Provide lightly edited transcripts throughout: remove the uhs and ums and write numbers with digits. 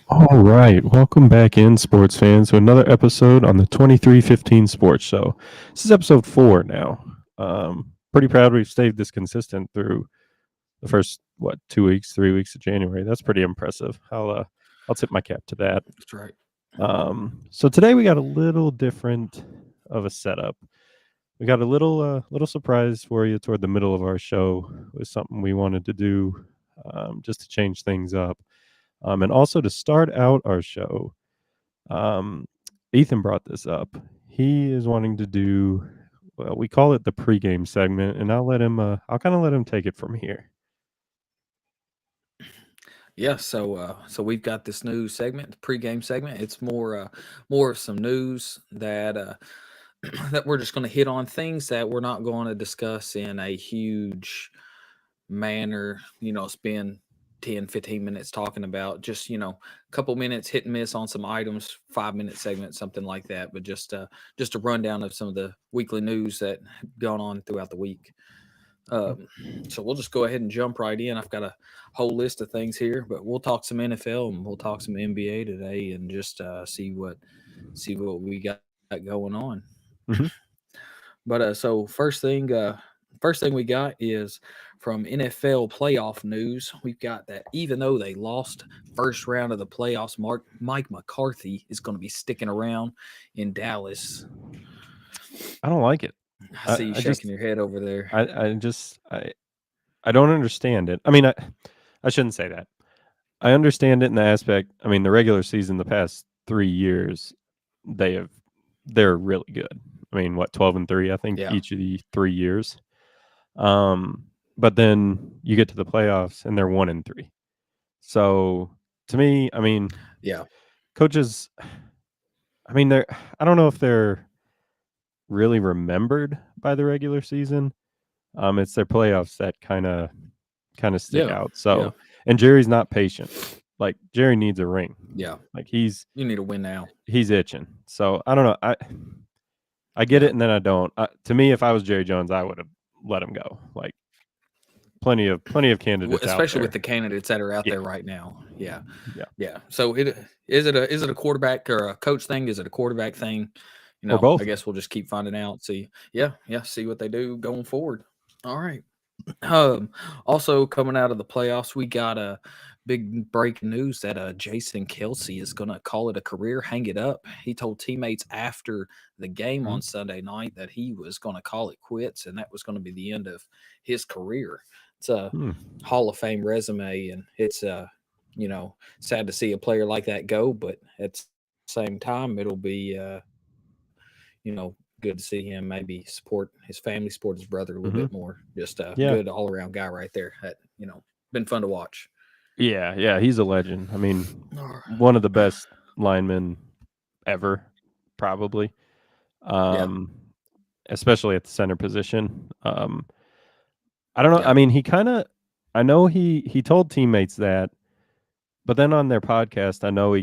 All right, welcome back in, sports fans, to another episode on the 2315 Sports Show. This is episode 4 now. Pretty proud we've stayed this consistent through the first 2 weeks, 3 weeks of January. That's pretty impressive. I'll tip my cap to that. That's right. So today we got a little different of a setup. We got a little surprise for you toward the middle of our show with something we wanted to do, just to change things up. And also to start out our show, Ethan brought this up. He is wanting to do, well, we call it the pregame segment, and I'll kind of let him take it from here. Yeah, so we've got this new segment, the pregame segment. It's more of some news that that we're just going to hit on things that we're not going to discuss in a huge manner. Spend 10, 15 minutes talking about just a couple minutes hit and miss on some items, 5 minute segment, something like that. But just a rundown of some of the weekly news that gone on throughout the week. So we'll just go ahead and jump right in. I've got a whole list of things here, but we'll talk some NFL and we'll talk some NBA today, and just see what we got going on. Mhm. But so first thing we got is from NFL playoff news. We've got that even though they lost first round of the playoffs, Mike McCarthy is going to be sticking around in Dallas. I don't like it. I I, see you I just, shaking your head over there. I just, I don't understand it. I mean, I shouldn't say that. I understand it in the aspect. I mean, the regular season, the past 3 years, they have, they're really good. I mean, 12-3, I think, Yeah, each of the 3 years. But then you get to the playoffs and they're 1-3. So to me, I mean, yeah, coaches, I mean, I don't know if they're really remembered by the regular season. It's their playoffs that kind of stick yeah, out. yeah, So, and Jerry's not patient. Like Jerry needs a ring. yeah. Like he's You need to win now. he's itching. So I don't know. I get Yeah. it, and then I don't. To me, if I was Jerry Jones, I would have let him go. Like plenty of candidates out Especially with there. the candidates that are out Yeah, there right now. Yeah. yeah, Yeah. So is it a quarterback or a coach thing? Is it a quarterback thing? or I both. guess we'll just keep finding out. See. Yeah, yeah, see what they do going forward. All right. Also coming out of the playoffs, we got a big breaking news that Jason Kelsey is going to call it a career, hang it up. He told teammates after the game Mhm. on Sunday night that he was going to call it quits, and that was going to be the end of his career. It's a Hmm. Hall of Fame resume, and it's sad to see a player like that go, but at the same time, it'll be good to see him maybe support his family, support his brother a little bit more. Mhm. Just a good all Yeah. around guy right there. That been fun to watch. Yeah. Yeah. He's a legend. I mean, Alr- one of the best linemen ever, probably. Yeah, Um, Especially at the center position. I don't know. yeah, I mean, I know he told teammates that, but then on their podcast, I know he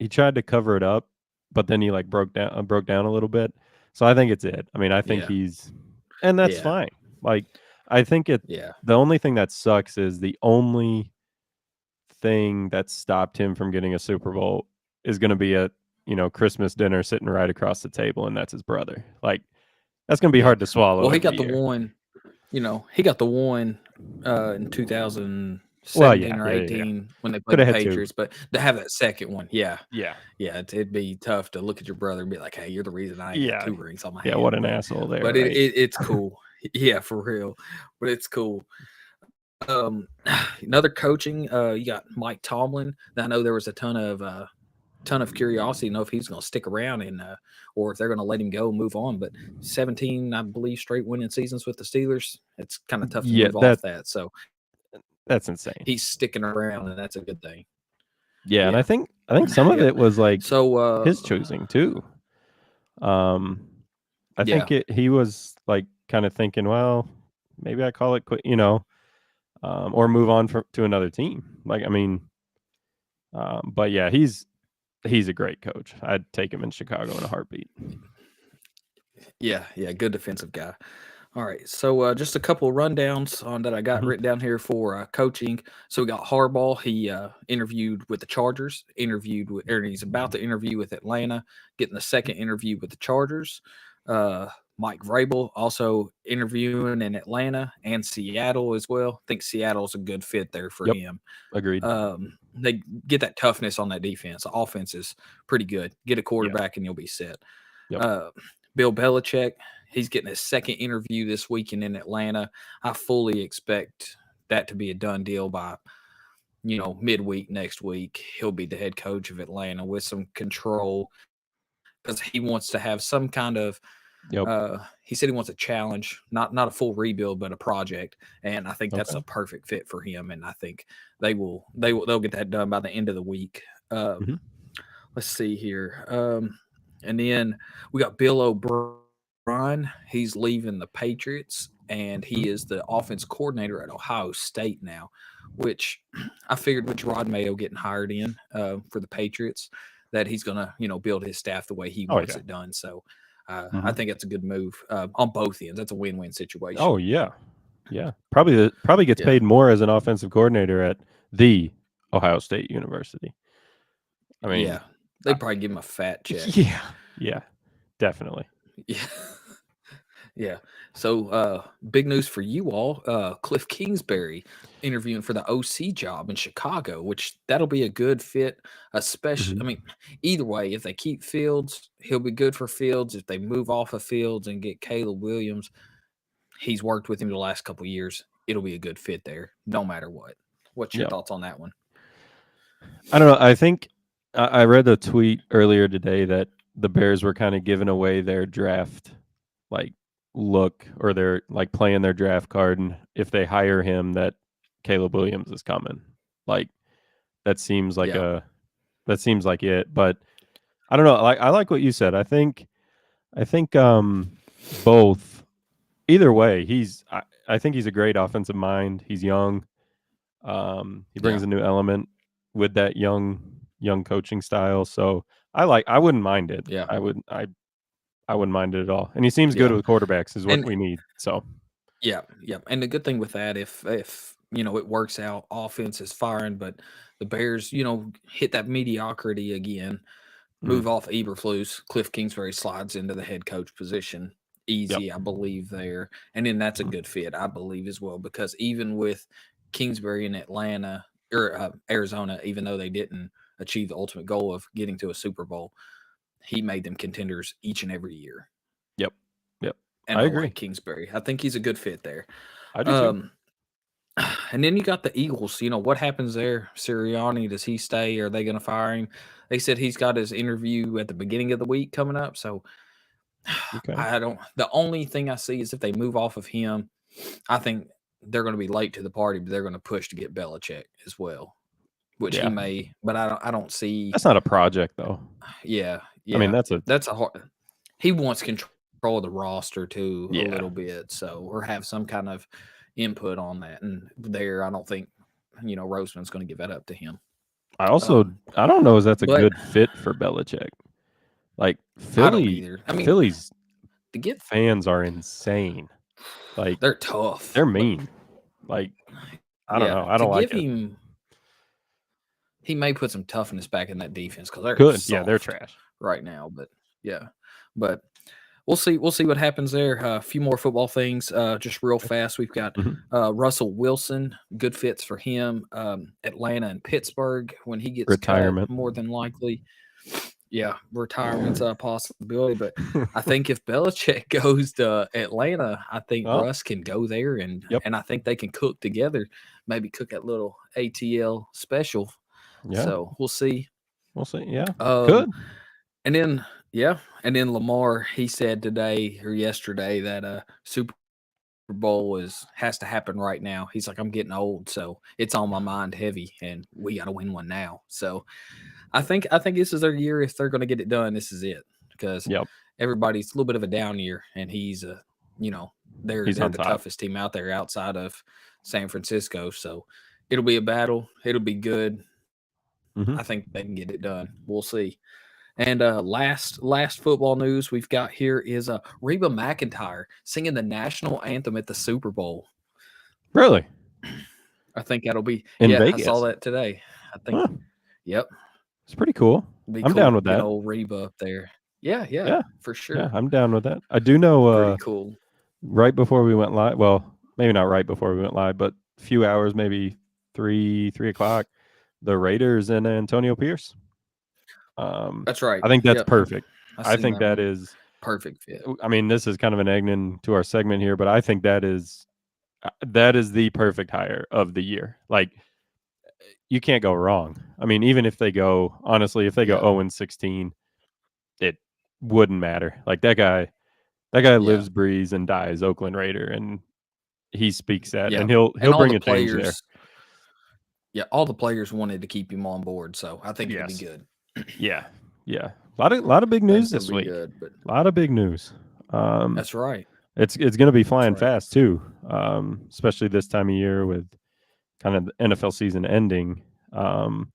tried to cover it up, but then he like broke down a little bit. So I think it's it. I mean, I think yeah, and that's yeah, fine. Like I think yeah, the only thing that sucks is the only thing that stopped him from getting a Super Bowl is going to be a Christmas dinner sitting right across the table, and that's his brother. Like that's going to be yeah. hard to swallow Well, he every got the year. one. He got the one in Well, 2017 yeah, or yeah, yeah, yeah. 18 when they played Could the have had two. Patriots, but to have that second one, yeah, Yeah, yeah, it'd be tough to look at your brother and be like, "Hey, you're the reason I ain't got yeah, two rings on my yeah. What hand." an But asshole there, but it, right? it it's cool, yeah, for real. But it's cool. Um, Another coaching, you got Mike Tomlin. I know there was a ton of curiosity to know if he's going to stick around and or if they're going to let him go and move on. But 17, I believe, straight winning seasons with the Steelers. It's kind of tough to Yeah, move off that. So that's he's insane. sticking around, and that's a good thing. Yeah, Yeah, and I think some of yeah. it was like So his choosing too. Um, I yeah, think he was like kind of thinking, well, maybe I call it quit, or move on to another team. Like, I mean, but yeah, he's a great coach. I'd take him in Chicago in a heartbeat. yeah, yeah. Good defensive guy. All right, so just a couple of rundowns on that I got Mhm. written down here for coaching. So we got Harbaugh. He interviewed with the Chargers. Or he's about to interview with Atlanta. Getting the second interview with the Chargers. Uh, Mike Vrabel also interviewing in Atlanta and Seattle as well. I think Seattle's a good fit there for Yep. him. Agreed. They get that toughness on that defense. The offense is pretty good. Get a Yeah. quarterback and you'll be set. Yep. Uh, Bill Belichick, he's getting his second interview this weekend in Atlanta. I fully expect that to be a done deal by midweek next week. He'll be the head coach of Atlanta with some control because he wants to have some kind of Yep. he said he wants a challenge, not a full rebuild, but a project, and I think that's Okay. a perfect fit for him. And I think they'll get that done by the end of the week. Mhm. Let's see here, and then we got Bill O'Brien. He's leaving the Patriots, and he is the Mhm. offense coordinator at Ohio State now, which I figured with Gerard Mayo getting hired in for the Patriots that he's gonna build his staff the way he Oh wants yeah. it done. So I Mhm. think that's a good move on both ends. That's a win-win situation. Oh yeah. Yeah. Probably gets Yeah, paid more as an offensive coordinator at the Ohio State University. I mean, yeah. They probably give him a fat check. yeah. Yeah. Definitely. Yeah, yeah. So big news for you all. Cliff Kingsbury interviewing for the OC job in Chicago, which that'll be a good fit. Especially, I Mhm. mean, either way, if they keep Fields, he'll be good for Fields. If they move off of Fields and get Caleb Williams, he's worked with him the last couple of years. It'll be a good fit there, no matter what. What's your Yep. thoughts on that one? I don't know. I think I read a tweet earlier today that the Bears were kind of giving away their draft like look, or they're like playing their draft card, and if they hire him, that Caleb Williams is coming. Like that seems like Yeah, it. But I don't know. Like I like what you said. I think both. Either way, I think he's a great offensive mind. He's young. He yeah, brings a new element with that young coaching style. So I wouldn't mind it. yeah, I wouldn't mind it at all. And he seems good yeah. with quarterbacks is what And we need. So yeah, yeah. And the good thing with that, if it works out, offense is firing, but the Bears, hit that mediocrity again, mm, move off Eberflus, Cliff Kingsbury slides into the head coach position yep. easy, I believe there, and then that's a Mhm. good fit, I believe as well, because even with Kingsbury in Atlanta or Arizona, even though they didn't achieve the ultimate goal of getting to a Super Bowl, he made them contenders each and every year. Yep. Yep. And I I agree. like Kingsbury. I think he's a good fit there. I do too. Um, and then you got the Eagles. What happens there? Sirianni, does he stay? Are they going to fire him? They said he's got his interview at the beginning of the week coming up. So Okay. I don't. The only thing I see is if they move off of him, I think they're going to be late to the party, but they're going to push to get Belichick as well, which he Yeah. may. But I don't see. That's not a project though. Yeah, I mean, yeah. that's a That's a hard. He wants control of the roster too a little yeah. bit, so or have some kind of input on that. And there, I don't think Roseman's going to give that up to him. Um, I don't know if that's a but good fit for Belichick. Like I don't either. I mean, Philly's to get fans are insane. Like they're tough, they're but mean. Like I don't yeah, know. I to don't like give it. him, he may put some toughness back in that defense because they're Good. Yeah, they're soft trash. right now. But yeah, but we'll see. We'll see what happens there. A few more football things, just real fast. We've got Mhm. Russell Wilson, good fits for him. Atlanta and Pittsburgh when he gets cut, Retirement. more than likely. Yeah, retirement's a possibility, but I think if Belichick goes to Atlanta, I think Oh, Russ can go there, and yep. and I think they can cook together. Maybe cook that little ATL special. Yeah. So we'll see. We'll see. Yeah. Um, Good. and then yeah, and then Lamar, he said today or yesterday that Super Bowl has to happen right now. He's like, I'm getting old, so it's on my mind heavy, and we got to win one now. So I think this is their year. If they're going to get it done, this is it because Yep. everybody's a little bit of a down year, and he's you know they're He's they're on the top. toughest team out there outside of San Francisco. So it'll be a battle. It'll be good. I Hmm. think they can get it done. We'll see. And last football news we've got here is Reba McEntire singing the national anthem at the Super Bowl. Really? I think that'll be In yeah. I saw Vegas? that today. I think Huh. yep, It's pretty cool. be I'm cool down with seeing that. old Reba up there. Yeah, yeah, Yeah. for Yeah, sure. I'm down with that. I do know Pretty cool. right before we went live, well, maybe not right before we went live, but a few hours, maybe 3 o'clock, the Raiders and Antonio Pierce. That's right. I think that's Yep, perfect. I I seen think that that one. is Perfect fit. I mean, this is kind of an egg into our segment here, but I think that is the perfect hire of the year. Like, you can't go wrong. I mean, even if they go, honestly, if they go Yeah, 0-16, it wouldn't matter. Like, that guy yeah, lives, breathes, and dies Oakland Raider, and he speaks that, yeah. and he'll And all bring the a change there. players, yeah, all the players wanted to keep him on board, so I think it'll be Yes. good. Yeah. Yeah. A lot of big I think news it'll this be week. good. But A lot of big news. Um, that's right. it's going to be That's flying right. fast too. Especially this time of year with kind of the NFL season ending. Um,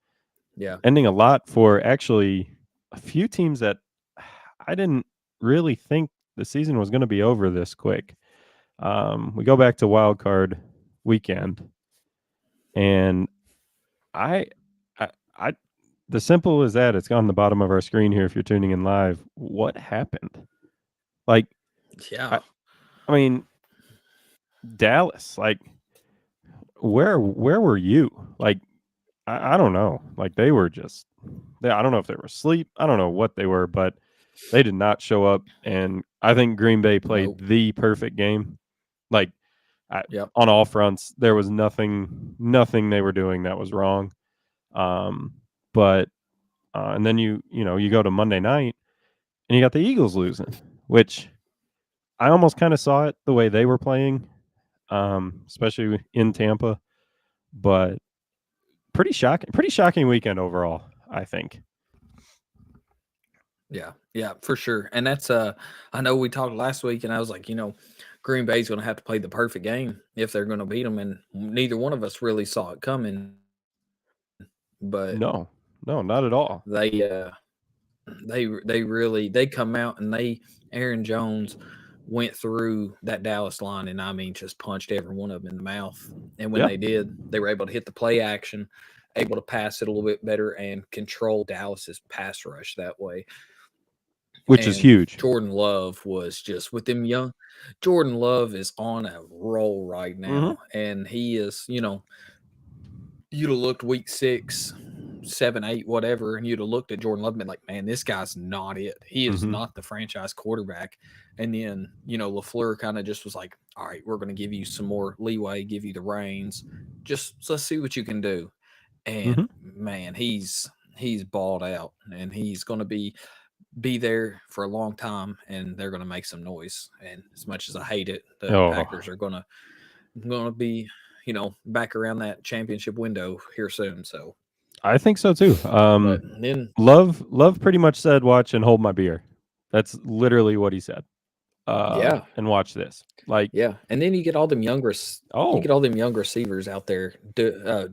Yeah, ending a lot for actually a few teams that I didn't really think the season was going to be over this quick. We go back to wild card weekend, and I, I, the simple as that. It's on the bottom of our screen here. If you're tuning in live, what happened? Like, I, yeah, I mean, Dallas. Like, where were you? Like, I don't know. Like, they were just. I don't know if they were asleep. I don't know what they were, but they did not show up. And I think Green Bay played nope. the perfect game. Like, Yep. on all fronts, there was nothing they were doing that was wrong. Um, but and then you go to Monday night and you got the Eagles losing, which I almost kind of saw it the way they were playing, especially in Tampa. But pretty shocking weekend overall, I think. Yeah, yeah, for sure. And that's I know we talked last week and I was like, Green Bay's going to have to play the perfect game if they're going to beat them and neither one of us really saw it coming, but No, no, not at all. they really they come out and they Aaron Jones went through that Dallas line and I mean just punched every one of them in the mouth. And when Yeah, they did, they were able to hit the play action, able to pass it a little bit better and control Dallas's pass rush that way. which is And huge. Jordan Love was just with them young. Jordan Love is on a roll right Hmm. now, and he is, you'd have looked week 6, 7, 8, whatever, and you'd have looked at Jordan Love and been like, man, this guy's not it. He is Hmm. not the franchise quarterback. And then, LaFleur kind of just was like, all right, we're going to give you some more leeway, give you the reins. Just let's see what you can do. And Hmm. man, he's balled out and he's going to be there for a long time and they're going to make some noise. And as much as I hate it, the Oh, Packers are going to be, back around that championship window here soon. So, I think so too. but then Love pretty much said, "Watch and hold my beer." That's literally what he said. yeah, And watch this. Like, yeah, and then you get all them you oh, get all them young receivers out there,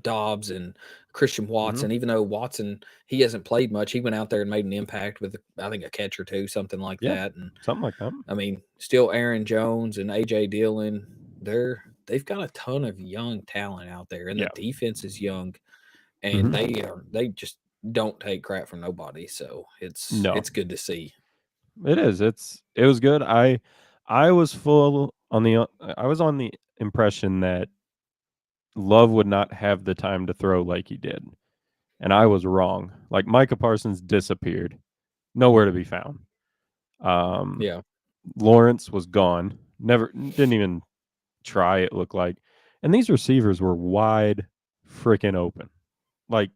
Dobbs and Christian hmm, Watson. Even though Watson he hasn't played much, he went out there and made an impact with I think a catch or two, something like yeah, that. And something like that. I mean, still Aaron Jones and AJ Dillon. They've got a ton of young talent out there, and the Yeah. defense is young, and Hmm. they just don't take crap from nobody. So No, it's good to see. it is. It was good. I was full on the. I was on the impression that Love would not have the time to throw like he did, and I was wrong. Like, Micah Parsons disappeared, nowhere to be found. Um, Yeah, Lawrence was gone. Never didn't even try. It looked like, and these receivers were wide freaking open. Like,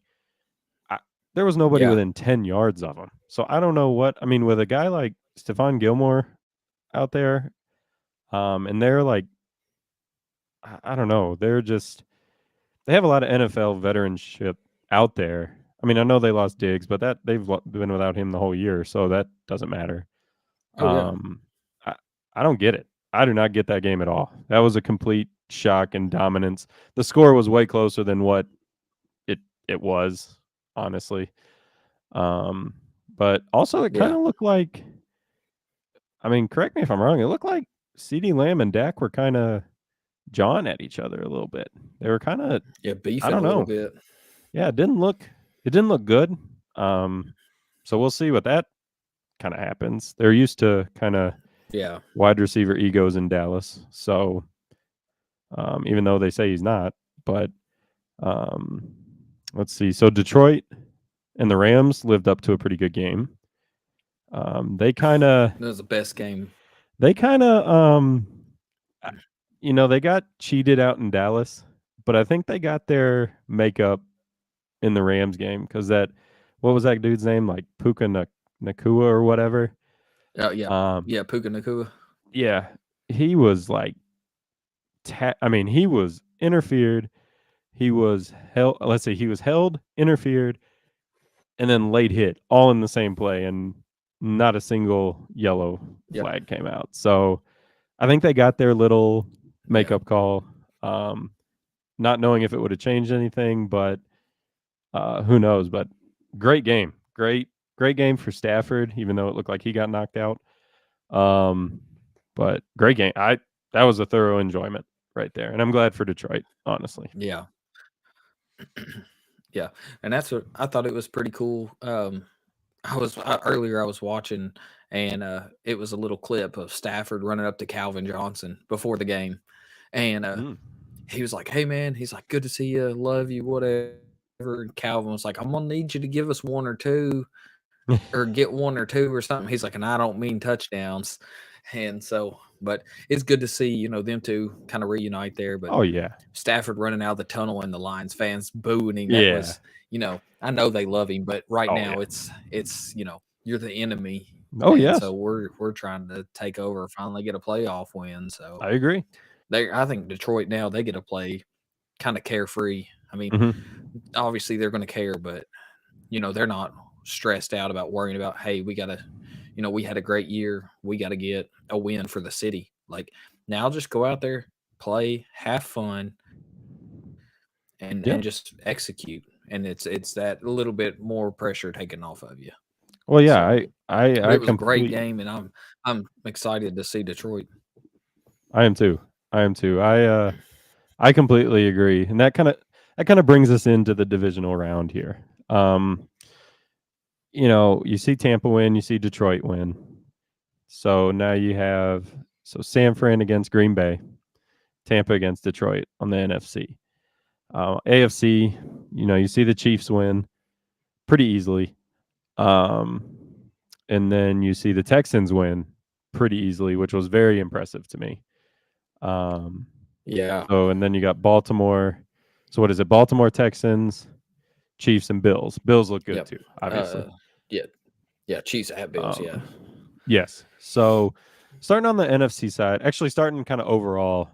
I, there was nobody yeah. within 10 yards of him. So I don't know what I mean with a guy like Stephon Gilmore out there. And they're like, I don't know. They have a lot of NFL veteranship out there. I mean, I know they lost Diggs, but that been without him the whole year, so that doesn't matter. Oh yeah. Um, I, I don't get it. I do not get that game at all. That was a complete shock and dominance. The score was way closer than what it it was, honestly. Um, But also, it kind Yeah. of looked like, I mean, correct me if I'm wrong, it looked like CeeDee Lamb and Dak were kind of jawing at each other a little bit. They were kind of, Yeah, I beefing don't a little know. bit. Yeah, it didn't look good. Um, so we'll see what that kind of happens. They're used to kind of Yeah. wide receiver egos in Dallas. So even though they say he's not, but um, let's see. So Detroit and the Rams lived up to a pretty good game. They kind of, That was the best game. they kind of, uh, they got cheated out in Dallas, but I think they got their makeup in the Rams game because what was that dude's name? Like Nakua or whatever. Oh yeah. Um, Yeah, Puka Nakua. yeah, he was like, I mean, he was interfered. He was held. Let's see, he was held, interfered, and then late hit all in the same play, and not a single yellow Yep. flag came out. So I think they got their little Yeah. makeup call, um, not knowing if it would have changed anything, but who knows? But great game, great game for Stafford, even though it looked like he got knocked out. Um, but great game. That was a thorough enjoyment right there, and I'm glad for Detroit, honestly. Yeah. Yeah. And that's what I thought it was pretty cool. Earlier I was watching and it was a little clip of Stafford running up to Calvin Johnson before the game. And Mm. he was like, "Hey man," he's like, "Good to see you, love you, whatever." And Calvin was like, "I'm gonna need you to give us one or two, or get one or two or something." He's like, "And I don't mean touchdowns." And so, but it's good to see them two kind of reunite there. But Oh yeah, Stafford running out of the tunnel and the Lions fans booing him. That yeah. was, I know they love him, but right Oh now yeah. it's you're the enemy, Oh and so yes, we're trying to take over, finally get a playoff win. So I agree. I think Detroit now they get to play kind of carefree. I mean, Hmm. obviously they're going to care, but they're not stressed out about worrying about, hey, we got to, we had a great year, we got to get a win for the city. Like now, just go out there, play, have fun, and Yeah. just execute. And it's that little bit more pressure taken off of you. Well, yeah. So, but it I was a great complete. game, and I'm excited to see Detroit. I am too. I am too. I completely agree, and that kind of brings us into the divisional round here. You see Tampa win, you see Detroit win. So now you have San Fran against Green Bay, Tampa against Detroit on the NFC. AFC, you see the Chiefs win pretty easily. Um, and then you see the Texans win pretty easily, which was very impressive to me. Um, Yeah, and then you got Baltimore. So what is it? Baltimore Texans, Chiefs, and Bills. Bills look good yep, too, obviously. yeah, yeah. Chiefs at Bills, yeah, Um, yes. So starting on the NFC side, actually starting kind of overall,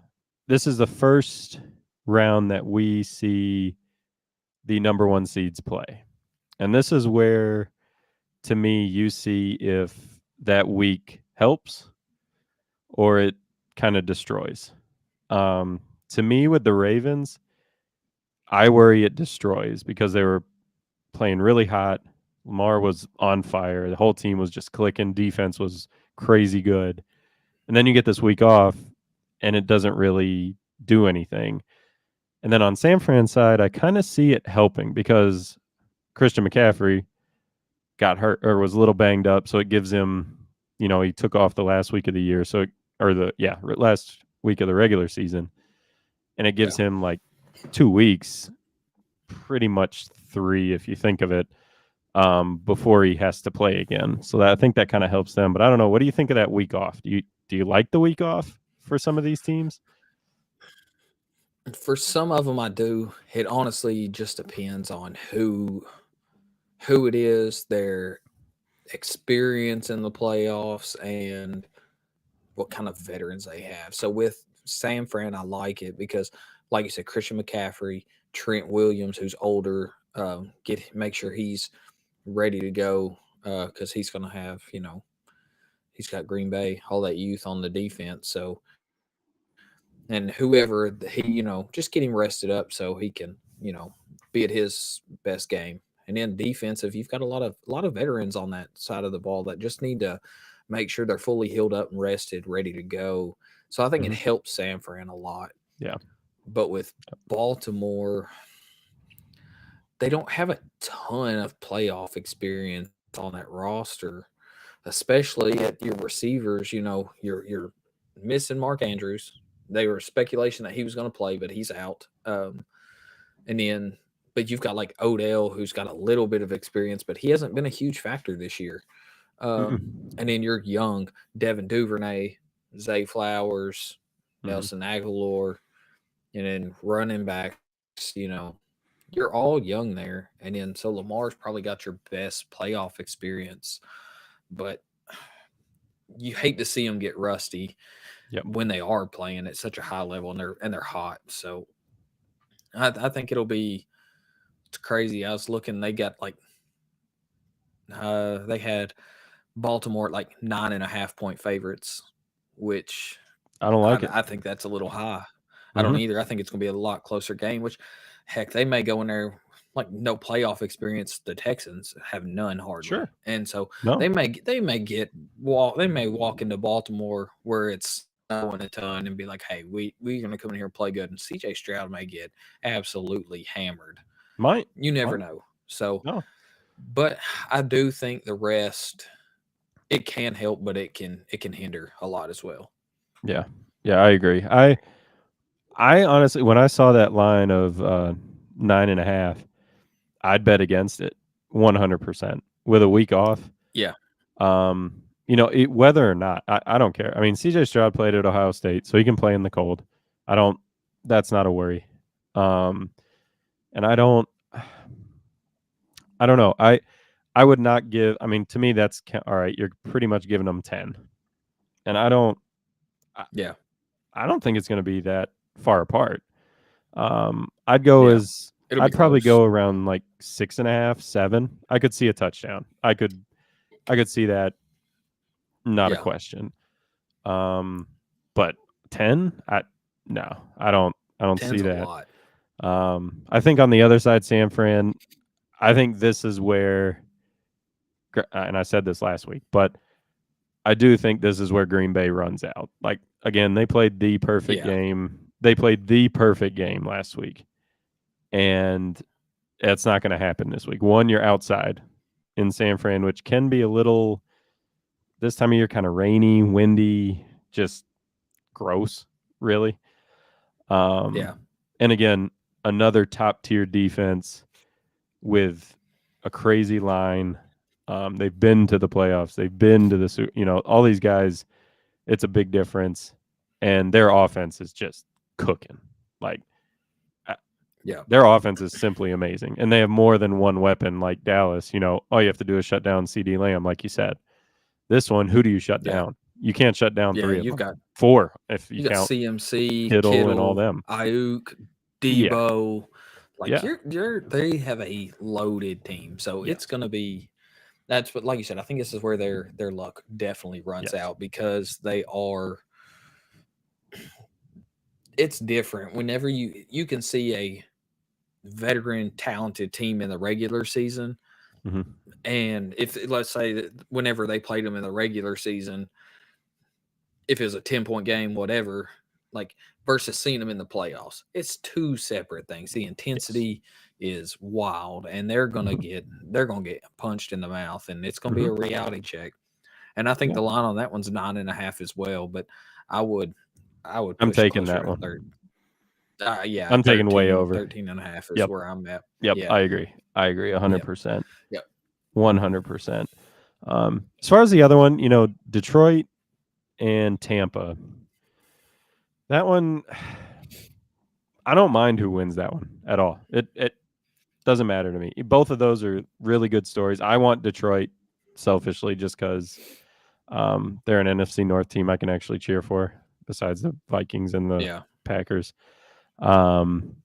this is the first round that we see the number one seeds play. And this is where, to me, you see if that week helps or it kind of destroys. To me, with the Ravens, I worry it destroys because they were playing really hot. Lamar was on fire. The whole team was just clicking. Defense was crazy good. And then you get this week off and it doesn't really do anything. And then on San Fran's side, I kind of see it helping because Christian McCaffrey got hurt or was a little banged up. So it gives him, he took off the last week of the year. Last week of the regular season. And it gives yeah. him like 2 weeks, pretty much three if you think of it, before he has to play again. So I think that kind of helps them. But I don't know. What do you think of that week off? Do you like the week off for some of these teams? For some of them, I do. It honestly just depends on who it is, their experience in the playoffs, and what kind of veterans they have. So with San Fran, I like it because, like you said, Christian McCaffrey, Trent Williams, who's older, make sure he's ready to go because he's going to have he's got Green Bay, all that youth on the defense. So and whoever he just get him rested up so he can be at his best game. And then defensive, you've got a lot of veterans on that side of the ball that just need to make sure they're fully healed up and rested, ready to go. So I think it Mhm. helps San Fran a lot. Yeah. But with Baltimore, they don't have a ton of playoff experience on that roster, especially at your receivers. You're missing Mark Andrews. They were speculation that he was going to play, but he's out. And then, but you've got like Odell, who's got a little bit of experience, but he hasn't been a huge factor this year. Mm-mm. And then you're young, Devin Duvernay, Zay Flowers, Mhm. Nelson Aguilar, and then running backs. You're all young there, and then so Lamar's probably got your best playoff experience, but you hate to see them get rusty Yep. when they are playing at such a high level and they're hot. So I think it'll be it's crazy. I was looking; they got like they had Baltimore at like 9.5 point favorites, which I don't I, like it. I think that's a little high. I don't Mhm. either. I think it's going to be a lot closer game. Which, heck, they may go in there like no playoff experience. The Texans have none hardly, Sure. and so No. they may walk into Baltimore where it's snowing a ton and be like, hey, we're going to come in here and play good, and CJ Stroud may get absolutely hammered. Might. You never Might. know. So, No. but I do think the rest it can help, but it can hinder a lot as well. Yeah. Yeah, I agree. I honestly, when I saw that line of 9.5, I'd bet against it 100% with a week off. Yeah, Whether or not, I don't care. I mean, CJ Stroud played at Ohio State, so he can play in the cold. I don't, that's not a worry. Um, and I don't know. I would not give, I mean, to me, that's all right. You're pretty much giving them 10. And I, yeah, I don't think it's going to be that far apart. I'd go yeah. as, It'll be I'd probably close. go around like 6.5, 7. I could see a touchdown. I could see that. Not a Yeah, question. But 10, no, I don't see ten's a that. lot. I think on the other side, San Fran, I think this is where, and I said this last week, but I do think this is where Green Bay runs out. Like again, they played the perfect Yeah, game. They played the perfect game last week, and it's not going to happen this week. One, you're outside in San Fran, which can be a little this time of year kind of rainy, windy, just gross, really. yeah, Um, and again, another top tier defense with a crazy line. They've been to the playoffs. They've been to the, all these guys. It's a big difference, and their offense is just cooking. Like uh, yeah, their offense is simply amazing, and they have more than one weapon. Like Dallas, all you have to do is shut down CD Lamb, like you said. This one, who do you shut yeah, down? You can't shut down yeah. three of You've them, got four if you you got count CMC, Kittle and all Kittle, them. Ayuk, Yeah, Debo. Like yeah, they have a loaded team, so it's yes, gonna be. That's what, like you said, I think this is where their luck definitely runs yes. out because they are. It's different whenever you can see a veteran, talented team in the regular season. Hmm. And if let's say that whenever they played them in the regular season, if it was a 10-point game, whatever, like versus seeing them in the playoffs, it's two separate things. The Yes. intensity is wild, and Hmm. they're gonna get punched in the mouth, and it's gonna be Hmm. a reality check. And I think Yeah, the line on that one's 9.5 as well. But I would I would I'm push it taking closer that to one. third. Yeah, I'm taking way 13, over. 13.5 is Yep. where I'm at. Yep. Yeah. I agree. I agree. Yep. 100%. Yep. 100%. As far as the other one, Detroit and Tampa. That one, I don't mind who wins that one at all. It doesn't matter to me. Both of those are really good stories. I want Detroit selfishly just because they're an NFC North team I can actually cheer for, besides the Vikings and the Yeah. Packers. Um,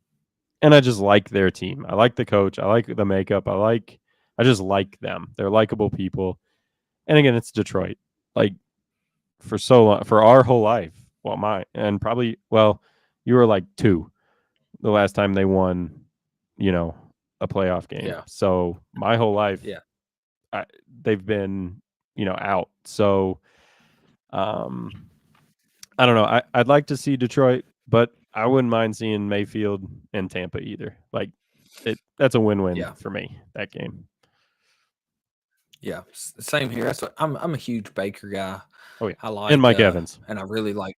and I just like their team. I like the coach. I like the makeup. I just like them. They're likable people. And again, it's Detroit. Like for so long, for our whole life. Well, and probably, well, you were like 2 the last time they won, you know, a playoff game. Yeah. So my whole life, Yeah. they've been, out. So I don't know. I'd like to see Detroit, but I wouldn't mind seeing Mayfield and Tampa either. Like that's a win-win Yeah. for me, that game. Yeah. Same here. That's what, I'm a huge Baker guy. Oh yeah. I And like Mike Evans. and I really like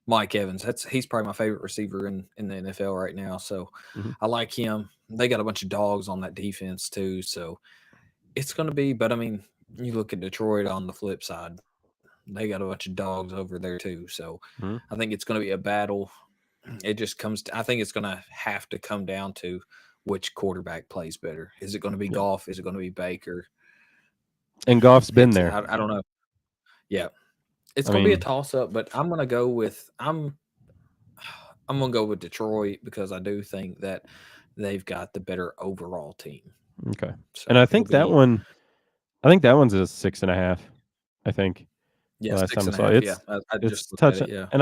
Mike Evans. He's probably my favorite receiver in the NFL right now. So Mhm. I like him. They got a bunch of dogs on that defense too. So it's going to be. But I mean, you look at Detroit on the flip side. They got a bunch of dogs over there too. So Mhm. I think it's going to be a battle. It just comes. I think it's going to have to come down to which quarterback plays better. Is it going to be Yep. Goff? Is it going to be Baker? And Goff's been It's there. I don't know. Yeah, it's I going to be a mean, toss up. But I'm going to go with I'm gonna go with Detroit because I do think that they've got the better overall team. okay. And So it'll be I think that one's a 6.5. I think the yeah, last six time I and a saw it. half. Yeah, I It's just looked at touch it. Yeah, and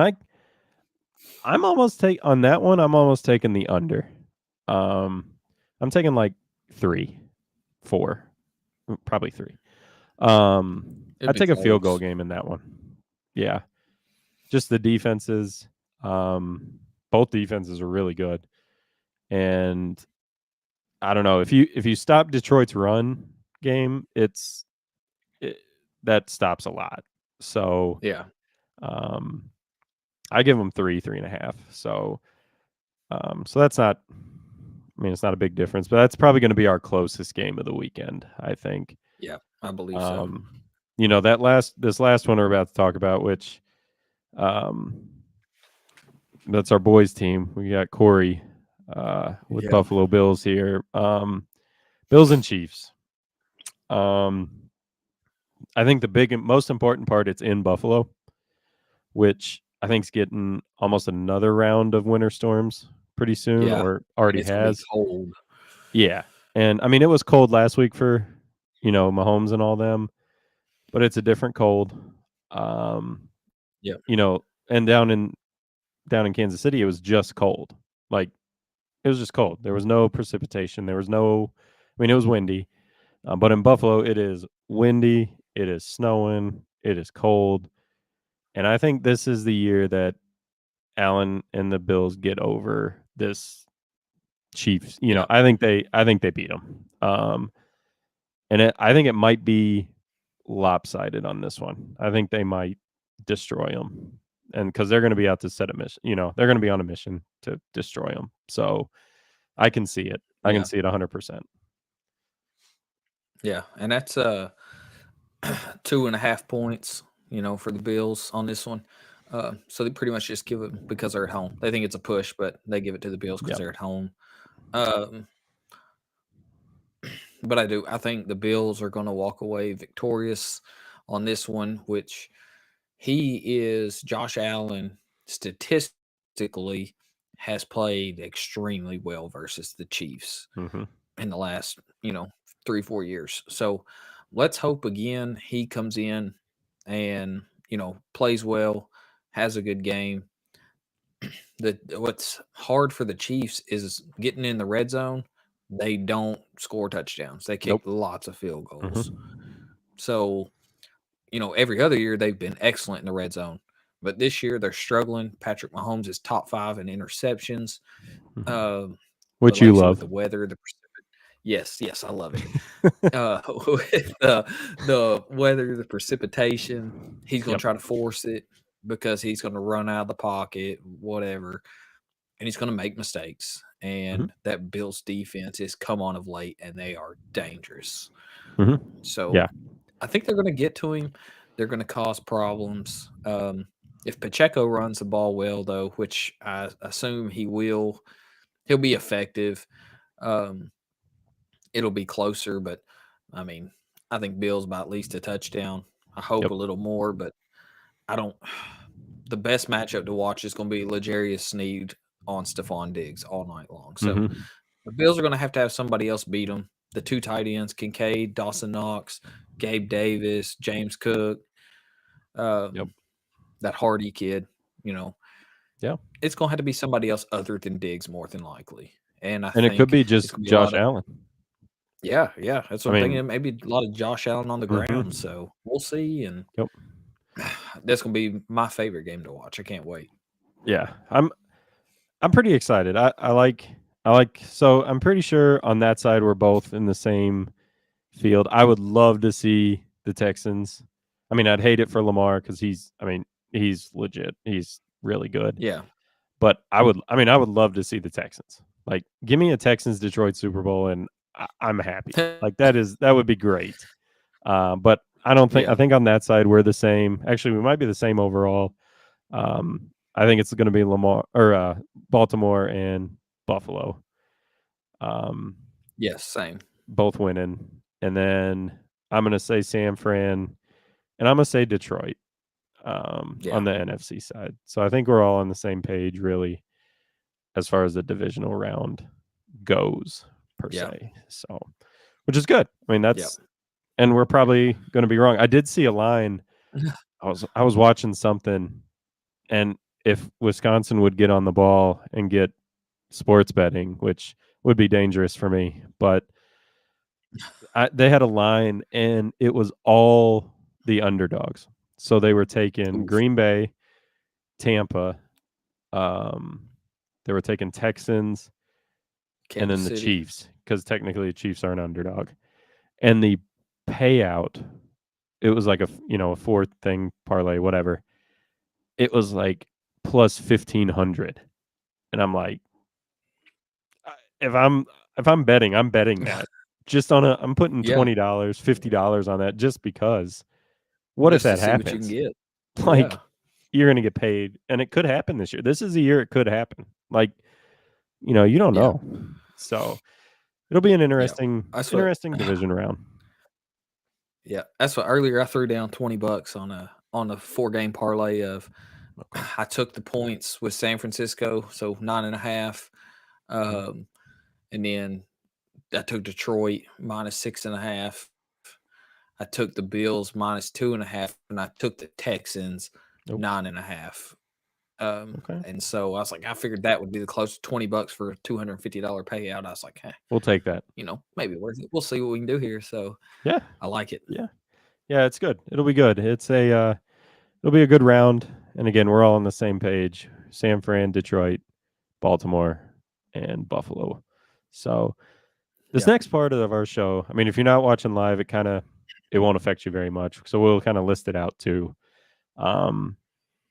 I'm almost on that one, I'm almost taking the under. Um I'm taking like 3, 4, probably 3. it'd I'd be take a field goal close. game in that one. Yeah. Just the defenses. Both defenses are really good. And I don't know, if you stop Detroit's run game, it, that stops a lot. So Yeah, um I give them 3, 3.5. So that's not. I mean, it's not a big difference, but that's probably going to be our closest game of the weekend, I think. yeah, I believe so. Um, this last one we're about to talk about, which um, that's our boys team. We got Corey with Yeah, Buffalo Bills here. Bills and Chiefs. I think the big and most important part, it's in Buffalo, which I think is getting almost another round of winter storms pretty soon, yeah, or and already it's gonna be has. cold. Yeah. And I mean, it was cold last week for, Mahomes and all them, but it's a different cold. Um, Yep. and down in Kansas City, it was just cold. Like it was just cold. There was no precipitation. There was no, I mean, it was windy, but in Buffalo, it is windy. It is snowing. It is cold. And I think this is the year that Allen and the Bills get over this Chiefs. Yeah, I think they beat them. I think it might be lopsided on this one. I think they might destroy them, and because they're going to be out to set a mission, they're going to be on a mission to destroy them. So I can see it. I can yeah, see it 100%. yeah, and that's 2.5 points. For the Bills on this one. So they pretty much just give it because they're at home. They think it's a push, but they give it to the Bills because Yep. they're at home. Um, but I do. I think the Bills are going to walk away victorious on this one, which he is Josh Allen statistically has played extremely well versus the Chiefs Hmm. in the last, 3-4 years. So let's hope again he comes in and, plays well, has a good game. What's hard for the Chiefs is getting in the red zone. They don't score touchdowns. They kick Nope. lots of field goals. Hmm. So, every other year they've been excellent in the red zone. But this year they're struggling. Patrick Mahomes is top 5 in interceptions. Hmm. Um, but Which like you you said, with love. the weather, yes, yes, I love it. With the weather, the precipitation, he's going to Yep. try to force it because he's going to run out of the pocket, whatever, and he's going to make mistakes. Hmm. And that Bills defense has come on of late, and they are dangerous. Hmm. So Yeah. I think they're going to get to him. They're going to cause problems. If Pacheco runs the ball well, though, which I assume he will, he'll be effective. Um, it'll be closer, but I mean, I think Bills by at least a touchdown. I hope Yep. a little more, but I don't. The best matchup to watch is going to be L'Jarius Sneed on Stephon Diggs all night long. So Hmm. the Bills are going to have somebody else beat them. The two tight ends, Kincaid, Dawson Knox, Gabe Davis, James Cook, Yep. um, that Hardy kid. You know, Yeah. it's going to have to be somebody else other than Diggs more than likely. and I And it could think be it's just gonna be a Josh lot of Allen. yeah, that's what I I'm mean, thinking. Maybe a lot of Josh Allen on the ground, mhm. so we'll see. And Yep. that's gonna be my favorite game to watch. I can't wait. Yeah. I'm pretty excited. I like so I'm pretty sure on that side we're both in the same field. I would love to see the Texans. I mean, I'd hate it for Lamar because he's legit. He's really good. Yeah, But I would love to see the Texans. Like, give me a Texans Detroit Super Bowl, and I'm happy. Like that would be great. But I don't think yeah, I think on that side we're the same. Actually, we might be the same overall. I think it's going to be Lamar or Baltimore and Buffalo. Um, yes, same. both winning, and then I'm going to say San Fran, and I'm going to say Detroit Yeah, on the NFC side. So I think we're all on the same page, really, as far as the divisional round goes, per yeah, se. So, which is good. I mean, yeah. and we're probably going to be wrong. I did see a line. I was watching something, and if Wisconsin would get on the ball and get sports betting, which would be dangerous for me, but they had a line, and it was all the underdogs. So they were taking Oof. Green Bay, Tampa, um, they were taking Texans, and Kansas then the City. Chiefs, because technically the Chiefs are an underdog. And the payout, it was like a fourth thing parlay, whatever. It was like plus 1,500, and I'm like, if I'm betting, I'm betting that just on I'm putting Yeah, $20, $50 on that just because. What if just to that see what you can happens? get. Like, Yeah, you're gonna get paid, and it could happen this year. This is a year it could happen. Like, you don't yeah, know. So it'll be an yeah. That's what. interesting division round. Yeah, that's what. Earlier, I threw down $20 on a 4 game parlay of. Okay. I took the points with San Francisco, so 9.5, Mhm. and then I took Detroit minus 6.5. I took the Bills minus 2.5, and I took the Texans Nope. 9.5. Okay. And so I was like, I figured that would be the closest $20 for a $250 payout. I was like, hey, We'll take that. maybe worth it. We'll see what we can do here. So Yeah. I like it. Yeah. Yeah, it's good. It'll be good. It'll be a good round. And again, we're all on the same page. San Fran, Detroit, Baltimore, and Buffalo. So this Yeah. next part of our show, I mean, if you're not watching live, it won't affect you very much. So we'll kind of list it out too. Um,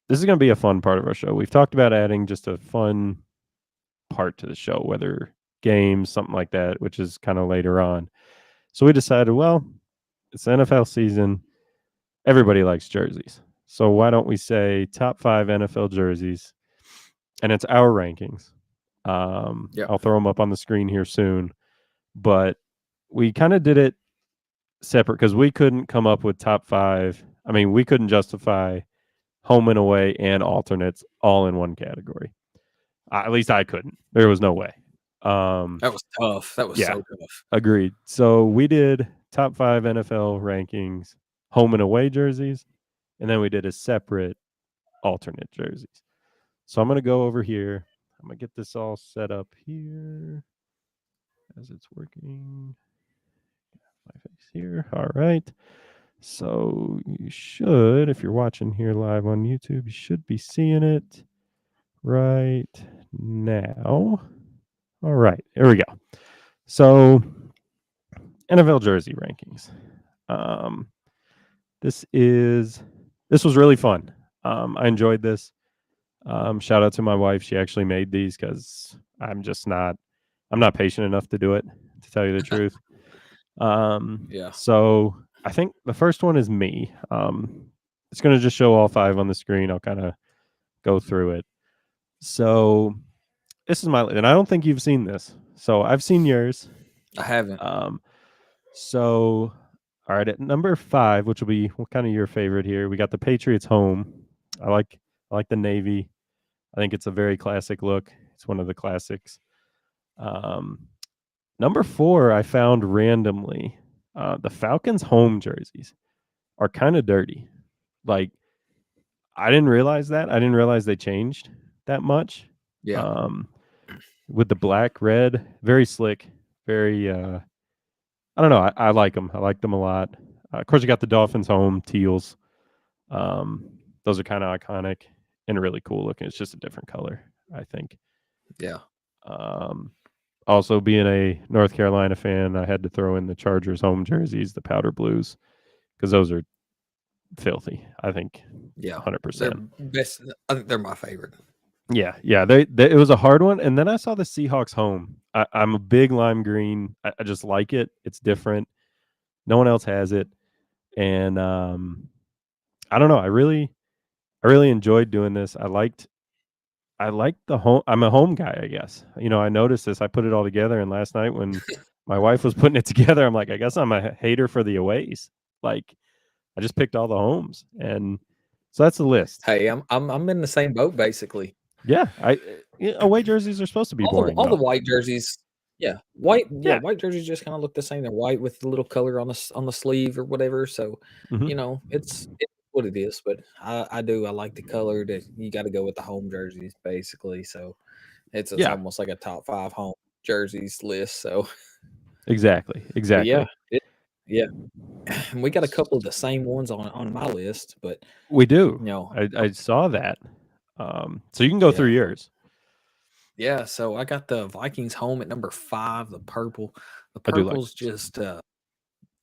this is going to be a fun part of our show. We've talked about adding just a fun part to the show, whether games, something like that, which is kind of later on. So we decided, well, it's the NFL season. Everybody likes jerseys. So why don't we say top 5 NFL jerseys? And it's our rankings. Yeah. I'll throw them up on the screen here soon. But we kind of did it separate because we couldn't come up with top 5. I mean, we couldn't justify home and away and alternates all in one category. At least I couldn't. There was no way. That was tough. That was Yeah, so tough. agreed. So we did top 5 NFL rankings, home and away jerseys, and then we did a separate alternate jerseys. So I'm going to go over here. I'm going to get this all set up here as it's working. My face here. All right. So you should, if you're watching here live on YouTube, you should be seeing it right now. All right. Here we go. So NFL jersey rankings. Um, this was really fun. I enjoyed this. Shout out to my wife. She actually made these because I'm not patient enough to do it, to tell you the truth. Yeah. So I think the first one is me. It's going to just show all 5 on the screen. I'll kind of go through it. So this is and I don't think you've seen this. So I've seen yours. I haven't. Um, so all right, at number 5, which will be kind of your favorite here, we got the Patriots home. I like the navy. I think it's a very classic look. It's one of the classics. Um, number 4, I found randomly. The Falcons home jerseys are kind of dirty. Like, I didn't realize that. I didn't realize they changed that much. Yeah. Um, with the black red, very slick, very. I don't know. I like them. I like them a lot. Of course, you got the Dolphins home teals. Um, those are kind of iconic and really cool looking. It's just a different color, I think. Yeah. Um, Also, being a North Carolina fan, I had to throw in the Chargers home jerseys, the powder blues, because those are filthy. I think Yeah. They're 100%. best. I think they're my favorite. Yeah, yeah. It was a hard one, and then I saw the Seahawks home. I'm a big lime green. I just like it. It's different. No one else has it, and I don't know. I really enjoyed doing this. I liked the home. I'm a home guy, I guess. I noticed this. I put it all together, and last night when my wife was putting it together, I'm like, I guess I'm a hater for the aways. Like, I just picked all the homes, and so that's the list. Hey, I'm in the same boat basically. Yeah, away jerseys are supposed to be boring, All the though. white jerseys, Yeah. white jerseys just kind of look the same. They're white with the little color on the sleeve or whatever. So, Hmm. it's what it is. But I like the color that you got to go with the home jerseys basically. So it's Yeah, almost like a top 5 home jerseys list. So, exactly, but yeah, exactly. yeah, and we got a couple of the same ones on my list. But We do. you know, I saw that. So you can go through yeah, yours. yeah. So I got the Vikings home at number 5, the purple. The I do like purple's those. just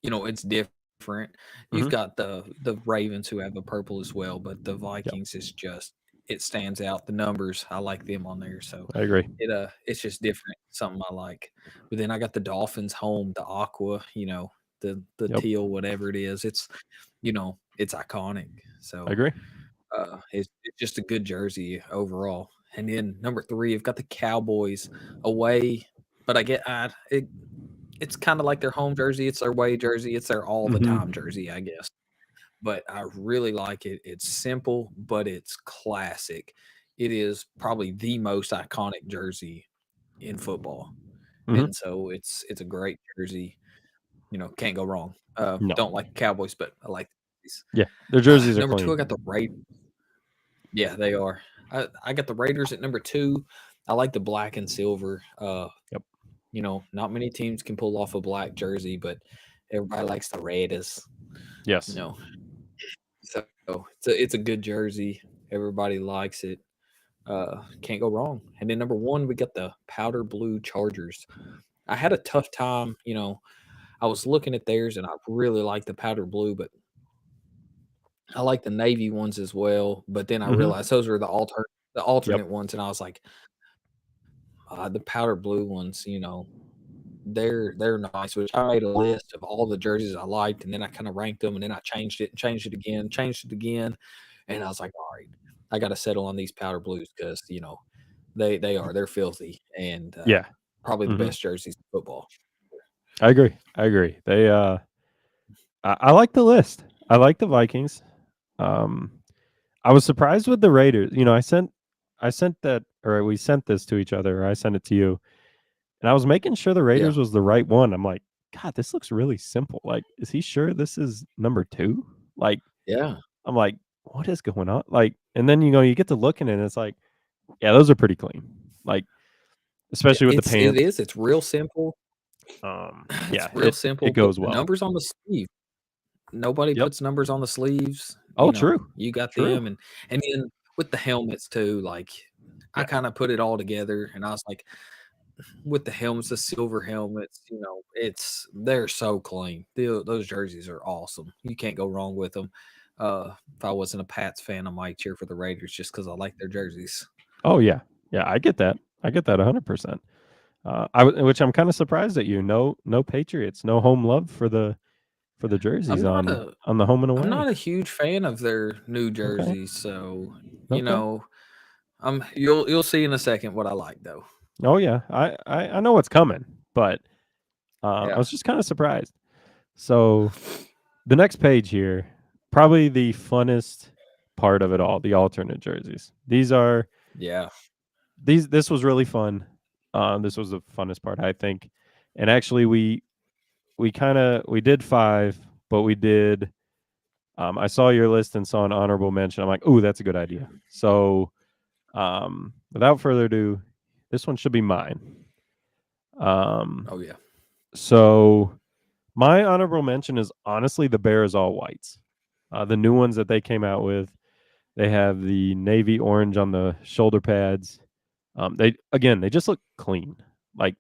it's different. You've Hmm. got the Ravens who have the purple as well, but the Yep, Vikings is just it stands out. The numbers, I like them on there, so I agree. it's just different, something I like. But then I got the Dolphins home, the aqua, the Yep, teal, whatever it is. It's iconic. I So agree. it's just a good jersey overall. And then number 3, I've got the Cowboys away, but it's kind of like their home jersey. It's their away jersey. It's their all the time Hmm. jersey, I guess. But I really like it. It's simple, but it's classic. It is probably the most iconic jersey in football, Hmm. and so it's a great jersey. Can't go wrong. No, Don't like the Cowboys, but I like these. yeah, their jerseys are Number 2, I got clean. the Raiders. Yeah, they are. I got the Raiders at number 2. I like the black and silver. Yep. Not many teams can pull off a black jersey, but everybody likes the Raiders. You Yes. know, so it's a good jersey. Everybody likes it. Can't go wrong. And then number 1, we got the powder blue Chargers. I had a tough time. I was looking at theirs, and I really like the powder blue, but I like the navy ones as well. But then I Hmm. realized those are the Yep. alternate ones, and I was like, the powder blue ones. They're nice, which I made a list of all the jerseys I liked, and then I kinda ranked them, and then I changed it again, and I was like, "Alright, I gotta settle on these powder blues because they're filthy and, Yeah. probably the Hmm. best jerseys in football." I agree. I agree. I like the list. I like the Vikings. Um, I was surprised with the Raiders. I sent that, or we sent this to each other, or I sent it to you, and I was making sure the Yeah, Raiders was the right one. I'm like, God, this looks really simple. Like, is he sure this is number 2? Like, yeah. I'm like, what is going on? Like, and then you get to looking and it's like, yeah, those are pretty clean. Like, Yeah, especially with the it pants. is, it's real simple. Yeah, It's real it simple, but goes well. numbers on the sleeve. Nobody Yep. puts numbers on the sleeves, Oh, true. you got True. them, and then with the helmets too, like, I Yeah. kinda put it all together, and I was like, with the helmets, the silver helmets, they're so clean. Those jerseys are awesome. You can't go wrong with them. If I wasn't a Pats fan, I might cheer for the Raiders just because I like their jerseys. Oh, yeah. Yeah, I get that. I get that 100%. Which I'm kind of surprised at you. No Patriots, no home love for the I'm jerseys not a on the home and I'm not away. a huge fan of their new Okay. jerseys, so you Okay. know, you'll see in a second what I like though. Oh yeah. I know what's coming, but I Yeah, was just kind of surprised. So the next page here, probably the funnest part of it all, the alternate jerseys. yeah, This was really fun. This was the funnest part, I think. And actually we did 5, but we did I saw your list and saw an honorable mention. I'm like, "Ooh, that's a good idea." So, without further ado, This one should be mine. Oh yeah. So my honorable mention is honestly the Bears all whites. The new ones that they came out with, they have the navy orange on the shoulder pads. They just look clean. Like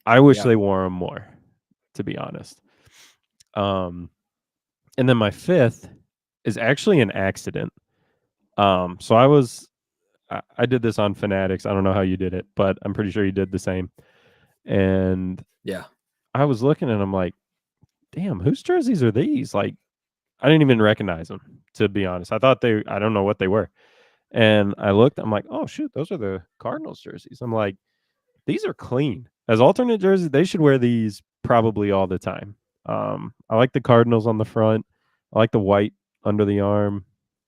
I wish Yeah. they wore them more, to be honest. Um, and then my fifth is actually an accident. So I did this on Fanatics. I don't know how you did it, but I'm pretty sure you did the same. And Yeah. I was looking and I'm like, damn, whose jerseys are these? Like, I didn't even recognize them, to be honest. I don't know what they were. And I looked, I'm like, oh, shoot, those are the Cardinals jerseys. I'm like, these are clean. As alternate jerseys, they should wear these probably all the time. I like the Cardinals on the front. I like the white under the arm,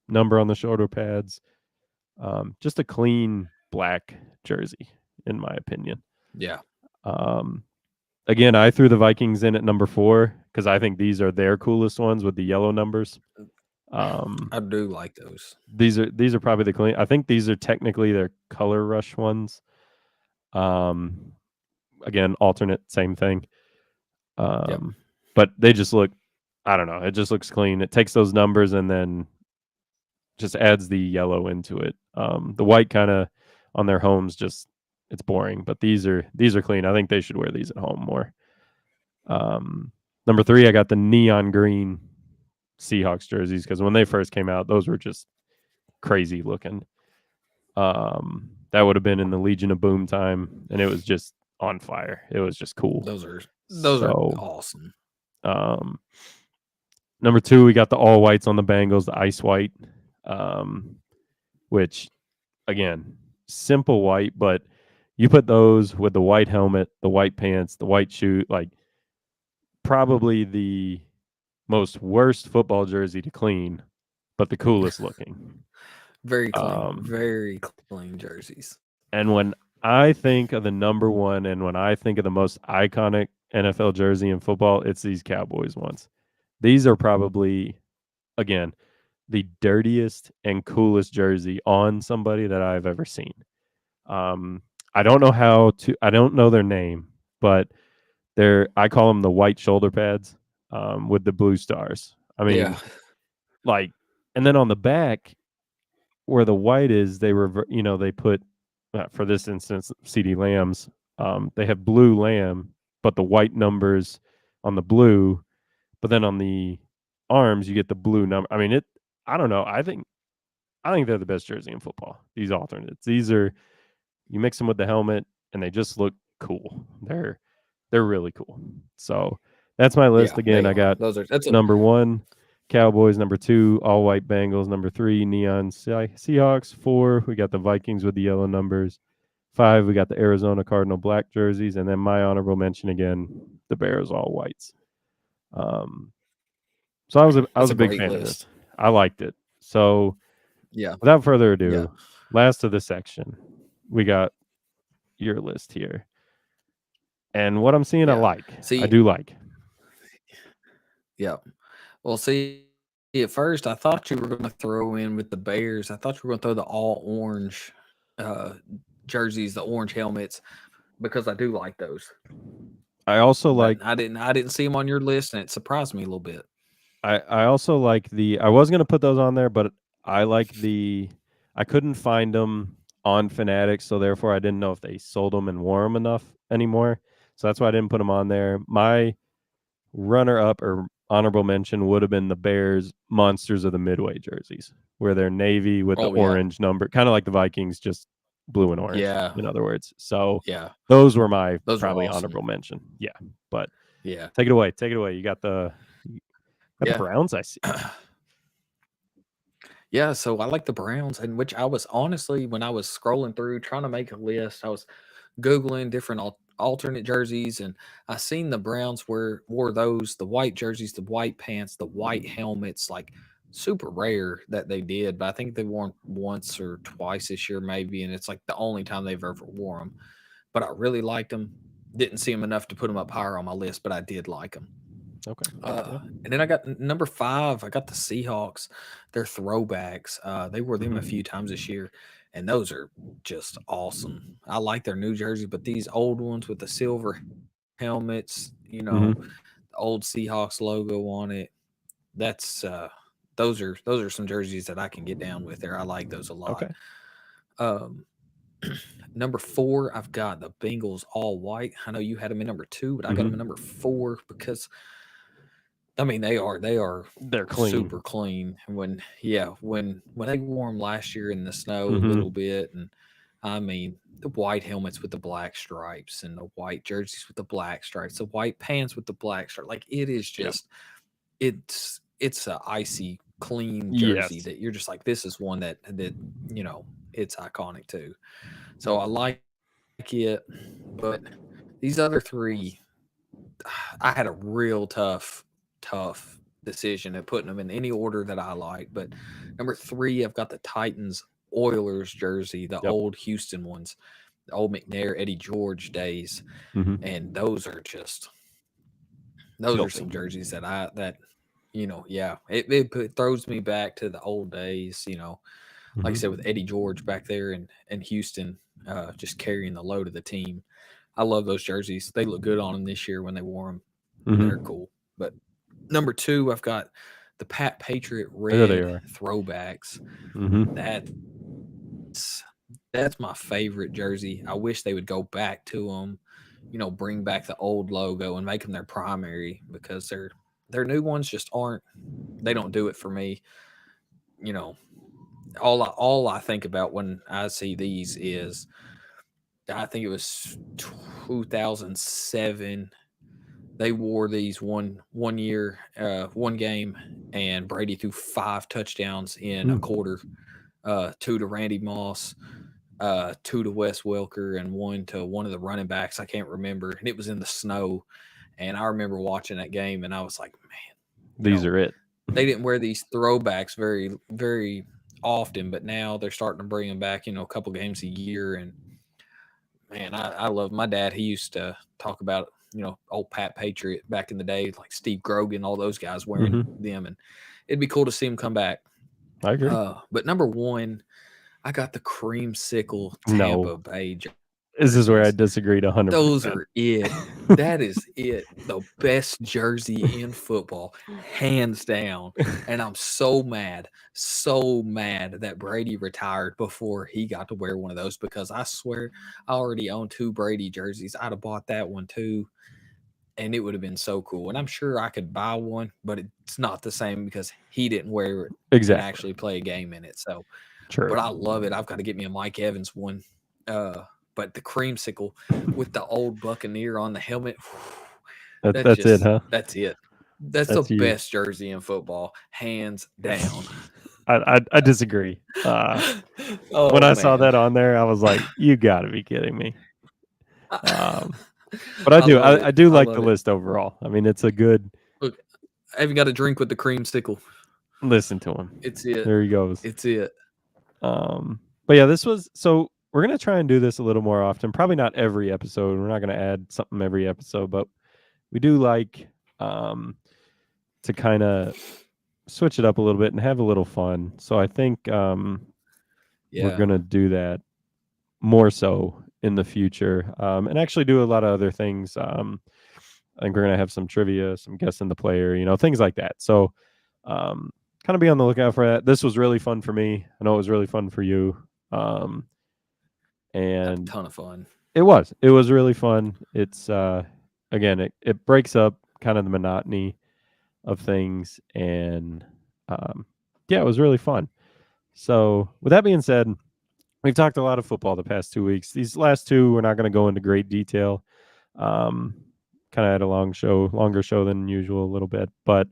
number on the shoulder pads. Just a clean black jersey, in my opinion. Yeah. Um, Again, I threw the Vikings in at number 4 because I think these are their coolest ones with the yellow numbers. I do like those. These are probably the clean. I think these are technically their color rush ones. Um, Again, alternate, same thing. Yep. But they just look. I don't know. It just looks clean. It takes those numbers and then just adds the yellow into it. The white kind of on their homes just it's boring. But these are clean. I think they should wear these at home more. Number 3, I got the neon green Seahawks jerseys because when they first came out, those were just crazy looking. That would have been in the Legion of Boom time, and it was just on fire. It was just cool. Those are So, awesome. um, number 2, we got the all whites on the Bengals, the ice white, which again, simple white, but you put those with the white helmet, the white pants, the white shoe, like probably the most worst football jersey to clean, but the coolest looking. Um, Very clean jerseys. and when I think of the number one and when I think of the most iconic NFL jersey in football, it's these Cowboys ones. These are probably, again, the dirtiest and coolest jersey on somebody that I've ever seen. Um, I don't know their name, but I call them the white shoulder pads with the blue stars. I Yeah. mean, like, and then on the back where the white is, they put for this instance CD Lambs. They have blue lamb, but the white numbers on the blue, but then on the arms you get the blue number. I mean, it. I don't know. I think they're the best jersey in football. These alternates. These are you mix them with the helmet, and they just look cool. They're really cool. So that's my list. Yeah, Again, they I are. got Those are that's a number 1, Cowboys. Number 2, all white Bengals. Number 3, neon Seahawks. 4, we got the Vikings with the yellow numbers. 5, we got the Arizona Cardinal black jerseys, and then my honorable mention again, the Bears all whites. Um, so I was a big great fan of this. list. I liked it. So Yeah. without further Yeah. ado, last of the section, we got your list here. And what I'm seeing, I Yeah. like. I See, do like. yeah. Well, see, at first I thought you were going to throw in with the Bears. I thought you were going to throw the all orange uh, jerseys, the orange helmets, because I do like those. I also But like I didn't see them on your list, and it surprised me a little bit. I also like I was gonna put those on there, but I like I couldn't find them on Fanatics, so therefore I didn't know if they sold them and wore them enough anymore. So that's why I didn't put them on there. My runner up or honorable mention would have been the Bears Monsters of the Midway jerseys, where they're navy with the Oh yeah, orange number, kind of like the Vikings, just blue and orange, yeah, in other words. So yeah. those were my Those are probably awesome. honorable mention. Yeah. But Yeah, take it away. Take it away. You got the yeah. Browns, I see. Yeah, so I like the Browns, and which I was honestly, when I was scrolling through trying to make a list, I was googling different alternate jerseys, and I seen the Browns wore those the white jerseys, the white pants, the white helmets, like super rare that they did, but I think they wore 'em once or twice this year maybe, and it's like the only time they've ever wore them. But I really liked them. Didn't see them enough to put them up higher on my list, but I did like them. Okay. Uh, Yeah. and then I got number 5. I got the Seahawks. They're throwbacks. They wore them a Mhm. few times this year, and those are just awesome. I like their new jersey, but these old ones with the silver helmets, Mm-hmm. the old Seahawks logo on it, that's those are some jerseys that I can get down with there. I like those a lot. Okay. Um, number 4, I've got the Bengals all white. I know you had them in number 2, but I got them in Mm-hmm. number 4 because I mean they are They're super clean. clean. When they wore them last year in the snow a Mm-hmm. little bit, and I mean the white helmets with the black stripes and the white jerseys with the black stripes, the white pants with the black stripe, like it is Yep. just it's a icy clean jersey Yes. that you're just like, this is one that it's iconic too. So I like it, but these other 3, I had a real tough decision of putting them in any order that I like. But number 3, I've got the Titans Oilers jersey, the Yep. old Houston ones, the old McNair, Eddie George days, Mm-hmm. and those are Filthy. some jerseys it throws me back to the old days. Like I said, with Mm-hmm. Eddie George back there in Houston, just carrying the load of the team. I love those jerseys. They look good on them this year when they wore them. They're Mm-hmm. cool. But number 2, I've got the Pat Patriot There they red are. throwbacks. Mm-hmm. That's my favorite jersey. I wish they would go back to them, bring back the old logo and make them their primary, because their new ones just aren't. They don't do it for me. You know, all I think about when I see these is, I think it was 2007. They wore these one year, one game, and Brady threw 5 touchdowns in a Mm. quarter. 2 to Randy Moss, 2 to Wes Welker, and 1 to one of the running backs. I can't remember, and it was in the snow. And I remember watching that game, and I was like, man, These are it. they didn't wear these throwbacks very, very often, but now they're starting to bring them back, a couple games a year. And man, I love my dad. He used to talk about, old Pat Patriot back in the day, like Steve Grogan, all those guys wearing Mm-hmm. them. And it'd be cool to see them come back. I agree. But number 1, I got the creamsicle Tampa No. Bay This is where I jerseys. disagreed Those 100%. are it. That is it. The best jersey in football, hands down. And I'm so mad that Brady retired before he got to wear one of those, because I swear I already own 2 Brady jerseys. I'd have bought that one too, and it would have been so cool. And I'm sure I could buy one, but it's not the same because he didn't wear it and Exactly. actually play a game in it. So, True. but I love it. I've got to get me a Mike Evans one. But the creamsicle with the old Buccaneer on the helmet, That's it, huh? that's it. That's the That's you. best jersey in football, hands down. I disagree. Oh When I saw man, that on there, I was like, "You got to be kidding me!" Um, but I love I it. do I like the love it. list overall. I mean, it's a good Look, I even got a drink with the creamsicle. listen to him. It's it. There he goes. It's it. But yeah, this was so. We're gonna try and do this a little more often. Probably not every episode. We're not gonna add something every episode, but we do like to kind of switch it up a little bit and have a little fun. So I think we're Yeah. gonna do that more so in the future, and actually do a lot of other things. I think we're gonna have some trivia, some guessing the player, things like that. So kind of be on the lookout for that. This was really fun for me. I know it was really fun for you. Have a And ton of fun. it was really fun. It's again, it breaks up kind of the monotony of things, and yeah, it was really fun. So with that being said, we've talked a lot of football the past 2 weeks. These last 2, we're not going to go into great detail. Um, kind of had a longer show than usual a little bit, but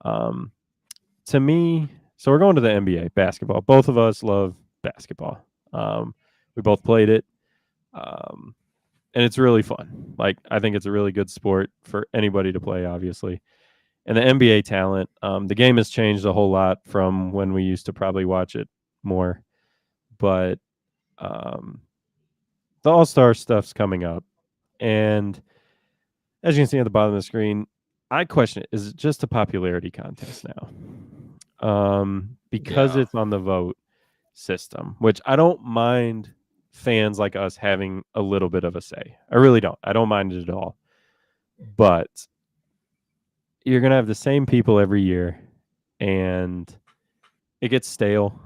to me, so we're going to the NBA basketball. Both of us love basketball. We both played it. And it's really fun. Like, I think it's a really good sport for anybody to play, obviously. And the NBA talent, the game has changed a whole lot from when we used to probably watch it more. But the All-Star stuff's coming up. And as you can see at the bottom of the screen, I question it. Is it just a popularity contest now? Because Yeah. it's on the vote, system, which I don't mind fans like us having a little bit of a say. I really don't. I don't mind it at all. But you're going to have the same people every year, and it gets stale.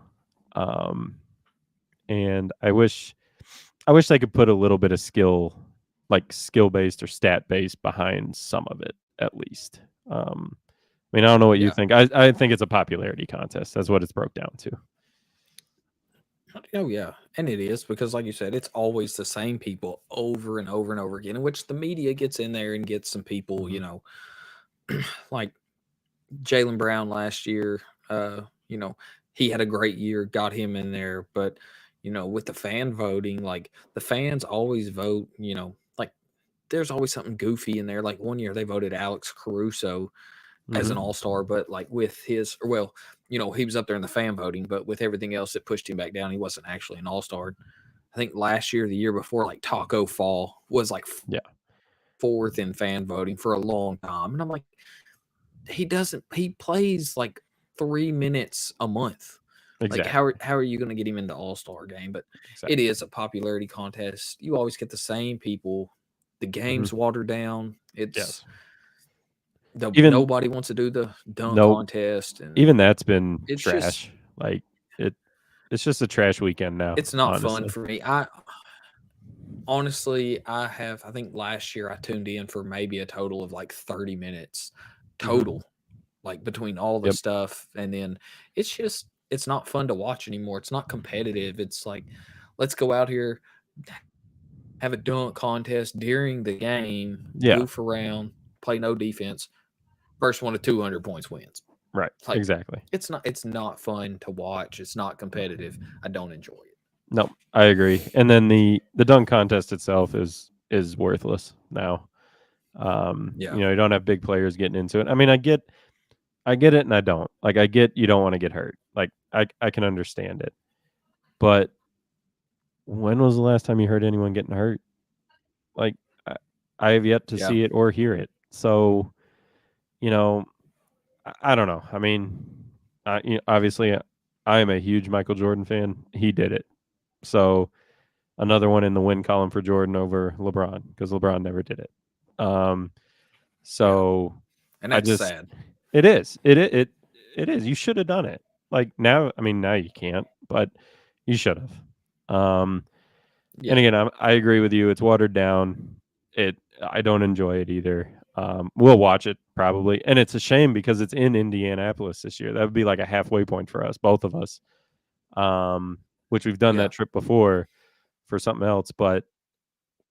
Um, and I wish they could put a little bit of skill, like skill based or stat based, behind some of it at least. I mean, I don't know what you Yeah. think. I think it's a popularity contest. That's what it's broke down to. Oh yeah, and it is because, like you said, it's always the same people over and over and over again. In which the media gets in there and gets some people, Mhm. like Jalen Brown last year. You know, he had a great year, got him in there, but with the fan voting, like the fans always vote. Like there's always something goofy in there. Like one year they voted Alex Caruso as an Mhm. all-star, but like with his, well, he was up there in the fan voting, but with everything else that pushed him back down, he wasn't actually an all-star. I think last year, the year before, like Taco Fall was like Yeah, fourth in fan voting for a long time. And I'm like, he plays like 3 minutes a month. Like exactly. how are you going to get him into all-star game? But it Exactly. is a popularity contest. You always get the same people. The Mhm. game's watered down. It's Yes. Even nobody wants to do the dunk no, contest, and even that's been it's just trash. Like it, it's just a trash weekend now. it's not fun Honestly. for me. I think last year I tuned in for maybe a total of like 30 minutes Mhm. total, like between all the Yep. stuff, and then it's not fun to watch anymore. It's not competitive. It's like, let's go out here, have a dunk contest during the game, Yeah. goof around, play no defense. First one to 200 points wins. Right. Like Exactly. it's not fun to watch. It's not competitive. I don't enjoy it. No, I agree. And then the dunk contest itself is worthless now. Yeah. You don't have big players getting into it. I mean, I get it and I don't. Like I get you don't want to get hurt. Like I can understand it. But when was the last time you heard anyone getting hurt? Like I, I have yet to Yeah. see it or hear it. So, you know, I don't know. I mean, obviously I am a huge Michael Jordan fan. He did it. So, another one in the win column for Jordan over LeBron because LeBron never did it. Um, Yeah. so And I that's just sad. it is it is. You should have done it. Like now, I mean, now you can't, but you should have. And Yeah. again, I agree with you. It's watered down. I don't enjoy it either. We'll watch it probably, and it's a shame because it's in Indianapolis this year. That would be like a halfway point for us, both of us. Which we've done Yeah. that trip before for something else, but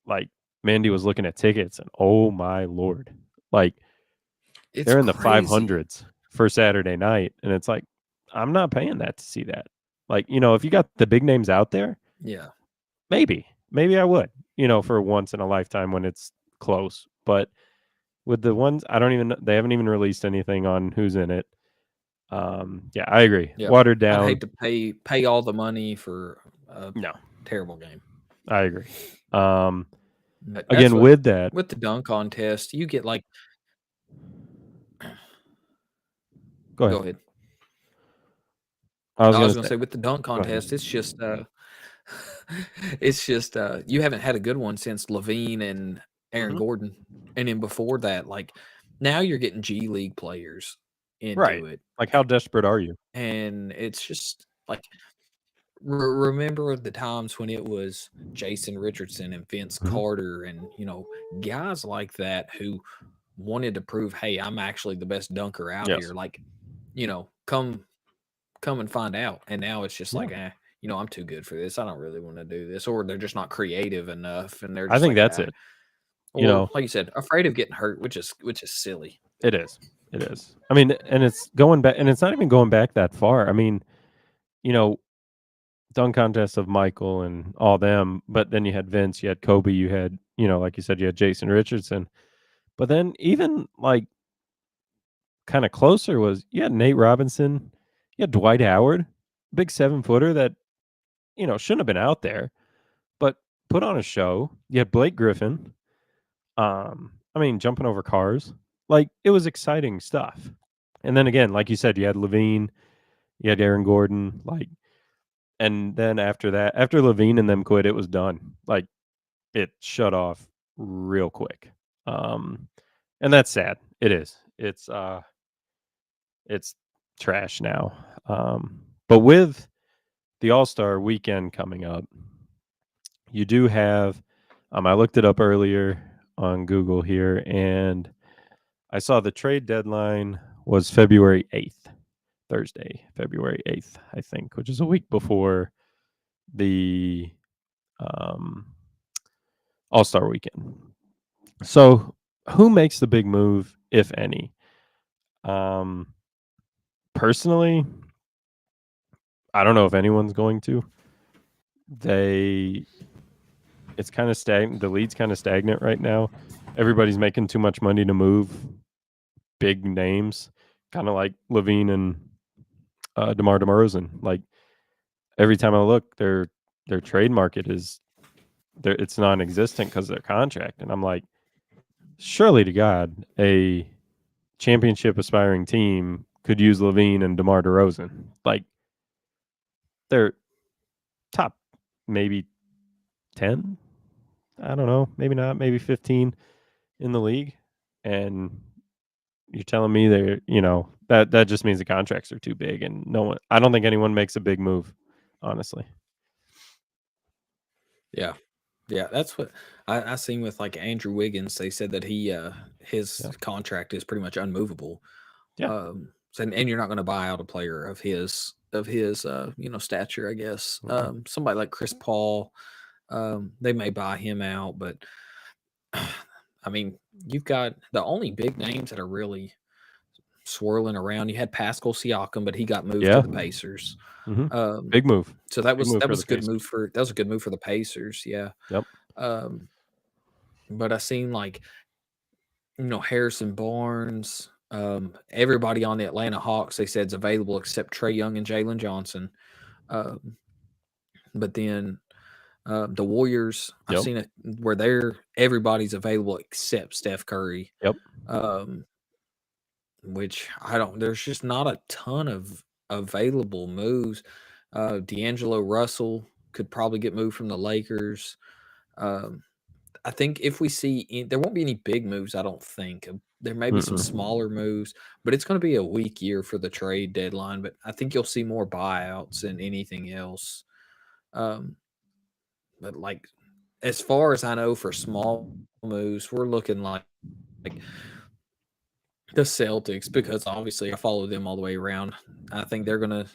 like Mandy was looking at tickets, and oh my lord, like It's they're in the crazy. 500s for Saturday night, and it's like I'm not paying that to see that. Like if you got the big names out there, Yeah. maybe I would, for once in a lifetime when it's close. But with the ones I don't even they haven't even released anything on who's in it. Yeah, I agree. Yeah. Watered I'd down. hate to pay all the money for a No, terrible game. I agree. Um, But that's again, what with that, with the dunk contest, you get like go go ahead. ahead. I was I was gonna gonna say, say with the dunk go ahead. contest, it's just you haven't had a good one since Levine and Aaron Hmm. Gordon. And then before that, like now you're getting G League players Right. into it. Like, how desperate are you? And it's just like remember the times when it was Jason Richardson and Vince Hmm. Carter and guys like that who wanted to prove, hey, I'm actually the best dunker out here. Yes. Like, come and find out. And now it's just Yeah. like, I'm too good for this. I don't really want to do this. Or they're just not creative enough, and they're I just think like, that's it. You or know, like you said, afraid of getting hurt, which is silly. it is. It is. I mean, and it's going back, and it's not even going back that far. I mean, you know, dunk contests of Michael and all them, but then you had Vince, you had Kobe, you had, like you said, you had Jason Richardson. But then even like kind of closer was you had Nate Robinson, you had Dwight Howard, big 7-footer that, shouldn't have been out there, but put on a show. You had Blake Griffin. I mean, jumping over cars. Like it was exciting stuff. And then again, like you said, you had Levine, you had Aaron Gordon, like And then after that, after Levine and them quit, it was done. Like it shut off real quick. Um, and that's sad. It is. It's trash now. But with the All-Star weekend coming up, you do have I looked it up earlier on Google here, and I saw the trade deadline was February 8th, Thursday, February 8th, I think, which is a week before the um, All-Star weekend. So, who makes the big move, if any? Um, personally, I don't know if anyone's going to. They it's kind of stagnant. The league's kind of stagnant right now. Everybody's making too much money to move big names, kind of like Levine and DeMar DeRozan. Like every time I look, their trade market is it's non-existent because of their contract, and I'm like, surely to God, a championship aspiring team could use Levine and DeMar DeRozan. Like they're top maybe 10. I don't know, maybe not, maybe 15 in the league, and you're telling me that just means the contracts are too big, and no one. I don't think anyone makes a big move, honestly. Yeah. Yeah, that's what I seen with like Andrew Wiggins. They said that his Yeah, contract is pretty much unmovable. yeah, And you're not going to buy out a player of his stature, I guess. mm-mm. Somebody like Chris Paul, they may buy him out, but I mean, you've got the only big names that are really swirling around. You had Pascal Siakam, but he got moved to Yeah, the Pacers. hmm Um, big move, so that big was move that for was the a good Pacers. move for that was a good move for the Pacers. Yeah. Yep. Um, but I seen like Harrison Barnes, everybody on the Atlanta Hawks. They said is available except Trey Young and Jalen Johnson. Um, but then the Warriors, I've Yep. seen it where everybody's available except Steph Curry. Yep. Um, which I don't. There's just not a ton of available moves. D'Angelo Russell could probably get moved from the Lakers. Um, I think if we see, there won't be any big moves. I don't think there may be some Mm-mm. smaller moves, but it's going to be a weak year for the trade deadline. But I think you'll see more buyouts than anything else. Um, but like as far as I know, for small moves, we're looking like the Celtics, because obviously I follow them all the way around. I think they're gonna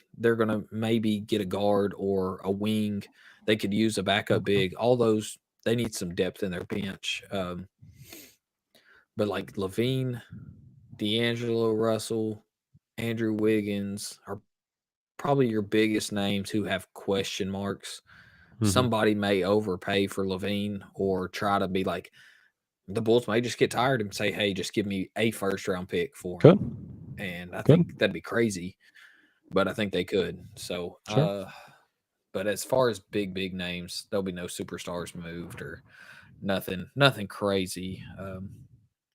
maybe get a guard or a wing. They could use a backup Okay. big. All those, they need some depth in their bench. But like Levine, D'Angelo Russell, Andrew Wiggins are probably your biggest names who have question marks. Mm-hmm. Somebody may overpay for Levine or try to be like, the Bulls may just get tired and say, "Hey, just give me a first round pick for Good. him," and I Good. think that'd be crazy, but I think they could. So, Sure. but as far as big names, there'll be no superstars moved or nothing crazy.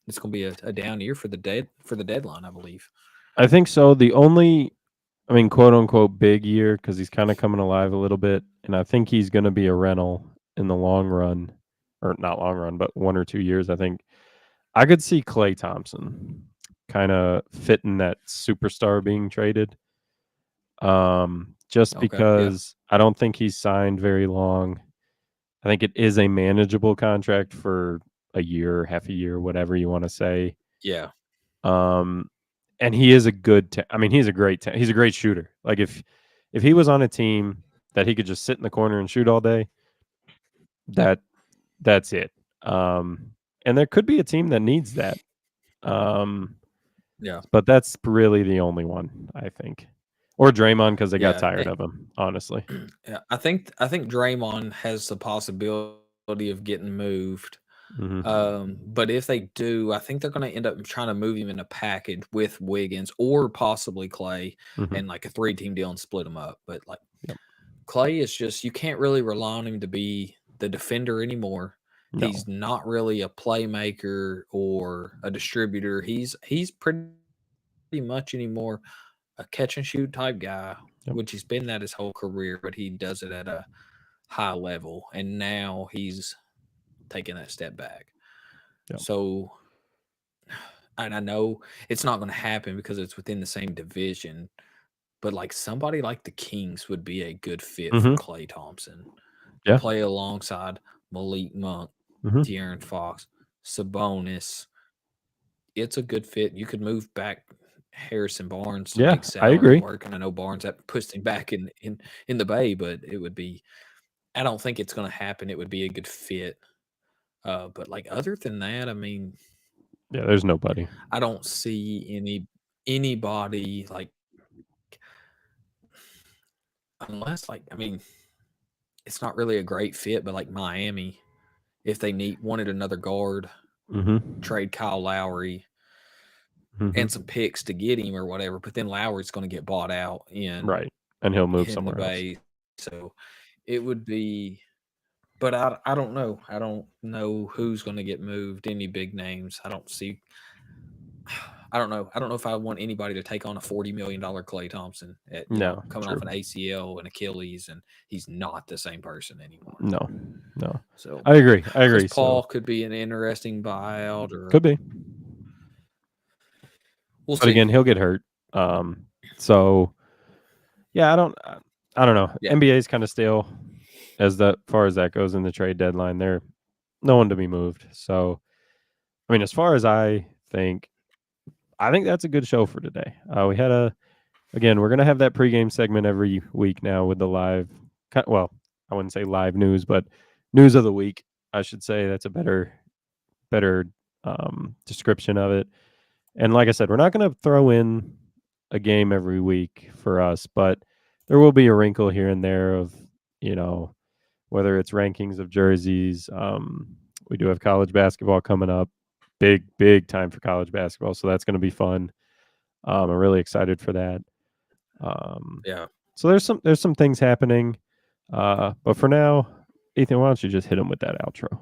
It's going to be a down year for the deadline, I believe. I think so. I mean, quote unquote, big year because he's kind of coming alive a little bit, and I think he's going to be a rental in the long run, or not long run, but 1 or 2 years. I think I could see Clay Thompson kind of fitting that superstar being traded. Just Okay, yeah, because I don't think he's signed very long. I think it is a manageable contract for a year, half a year, whatever you want to say. yeah, Um, and he is a good. I mean, he's a great shooter. Like if he was on a team that he could just sit in the corner and shoot all day, that that's it. And there could be a team that needs that. Um, yeah, but that's really the only one I think, or Draymond because they got yeah. tired of him. Honestly. Yeah, I think Draymond has the possibility of getting moved. Hmm. But if they do, I think they're going to end up trying to move him in a package with Wiggins or possibly Clay Hmm. and like a three-team deal and split them up. But like Yep. Clay is just, you can't really rely on him to be the defender anymore. No. He's not really a playmaker or a distributor. He's pretty much anymore a catch and shoot type guy. Yep. which he's been that his whole career, but he does it at a high level, and now he's taking that step back. Yep. So, and I know it's not going to happen because it's within the same division, but like somebody like the Kings would be a good fit for Mm-hmm. Klay Thompson to Yeah. play alongside Malik Monk, Mm-hmm. De'Aaron Fox, Sabonis. It's a good fit. You could move back Harrison Barnes to Yeah, make I salaries agree. work, and I know Barnes that pushed him back in the Bay, but it would be. I don't think it's going to happen. It would be a good fit. But like other than that, I mean, Yeah, there's nobody. I don't see anybody like unless like I mean, it's not really a great fit, but like Miami, if they wanted another guard, Mm-hmm. trade Kyle Lowry Mm-hmm. and some picks to get him or whatever, but then Lowry's going to get bought out Right, and he'll move in the somewhere else. Bay, so it would be. But I don't know. I don't know who's going to get moved. Any big names? I don't see. I don't know. I don't know if I want anybody to take on a $40 million Klay Thompson, at, No, coming true. off an ACL and Achilles, and he's not the same person anymore. No, no. So I agree. I Chris agree. Paul So could be an interesting buyout, or could be, we'll but see. again, he'll get hurt. So yeah, I don't know. Yeah, NBA is kind of stale as far as that goes in the trade deadline. They're no one to be moved. So I mean, as far as I think that's a good show for today. We had again, we're gonna have that pregame segment every week now with the live. Well, I wouldn't say live news, but news of the week. I should say that's a better description of it. And like I said, we're not going to throw in a game every week for us, but there will be a wrinkle here and there of, you know, whether it's rankings of jerseys. We do have college basketball coming up, big time for college basketball, so that's going to be fun. I'm really excited for that. yeah. So there's some things happening, but for now, Ethan, why don't you just hit him with that outro?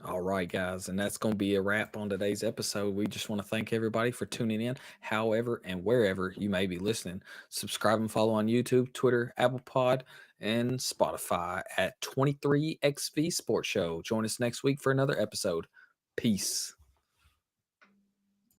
All right, guys, and that's going to be a wrap on today's episode. We just want to thank everybody for tuning in, however and wherever you may be listening. Subscribe and follow on YouTube, Twitter, Apple Pod, and Spotify at 23XV Sports Show. Join us next week for another episode. Peace.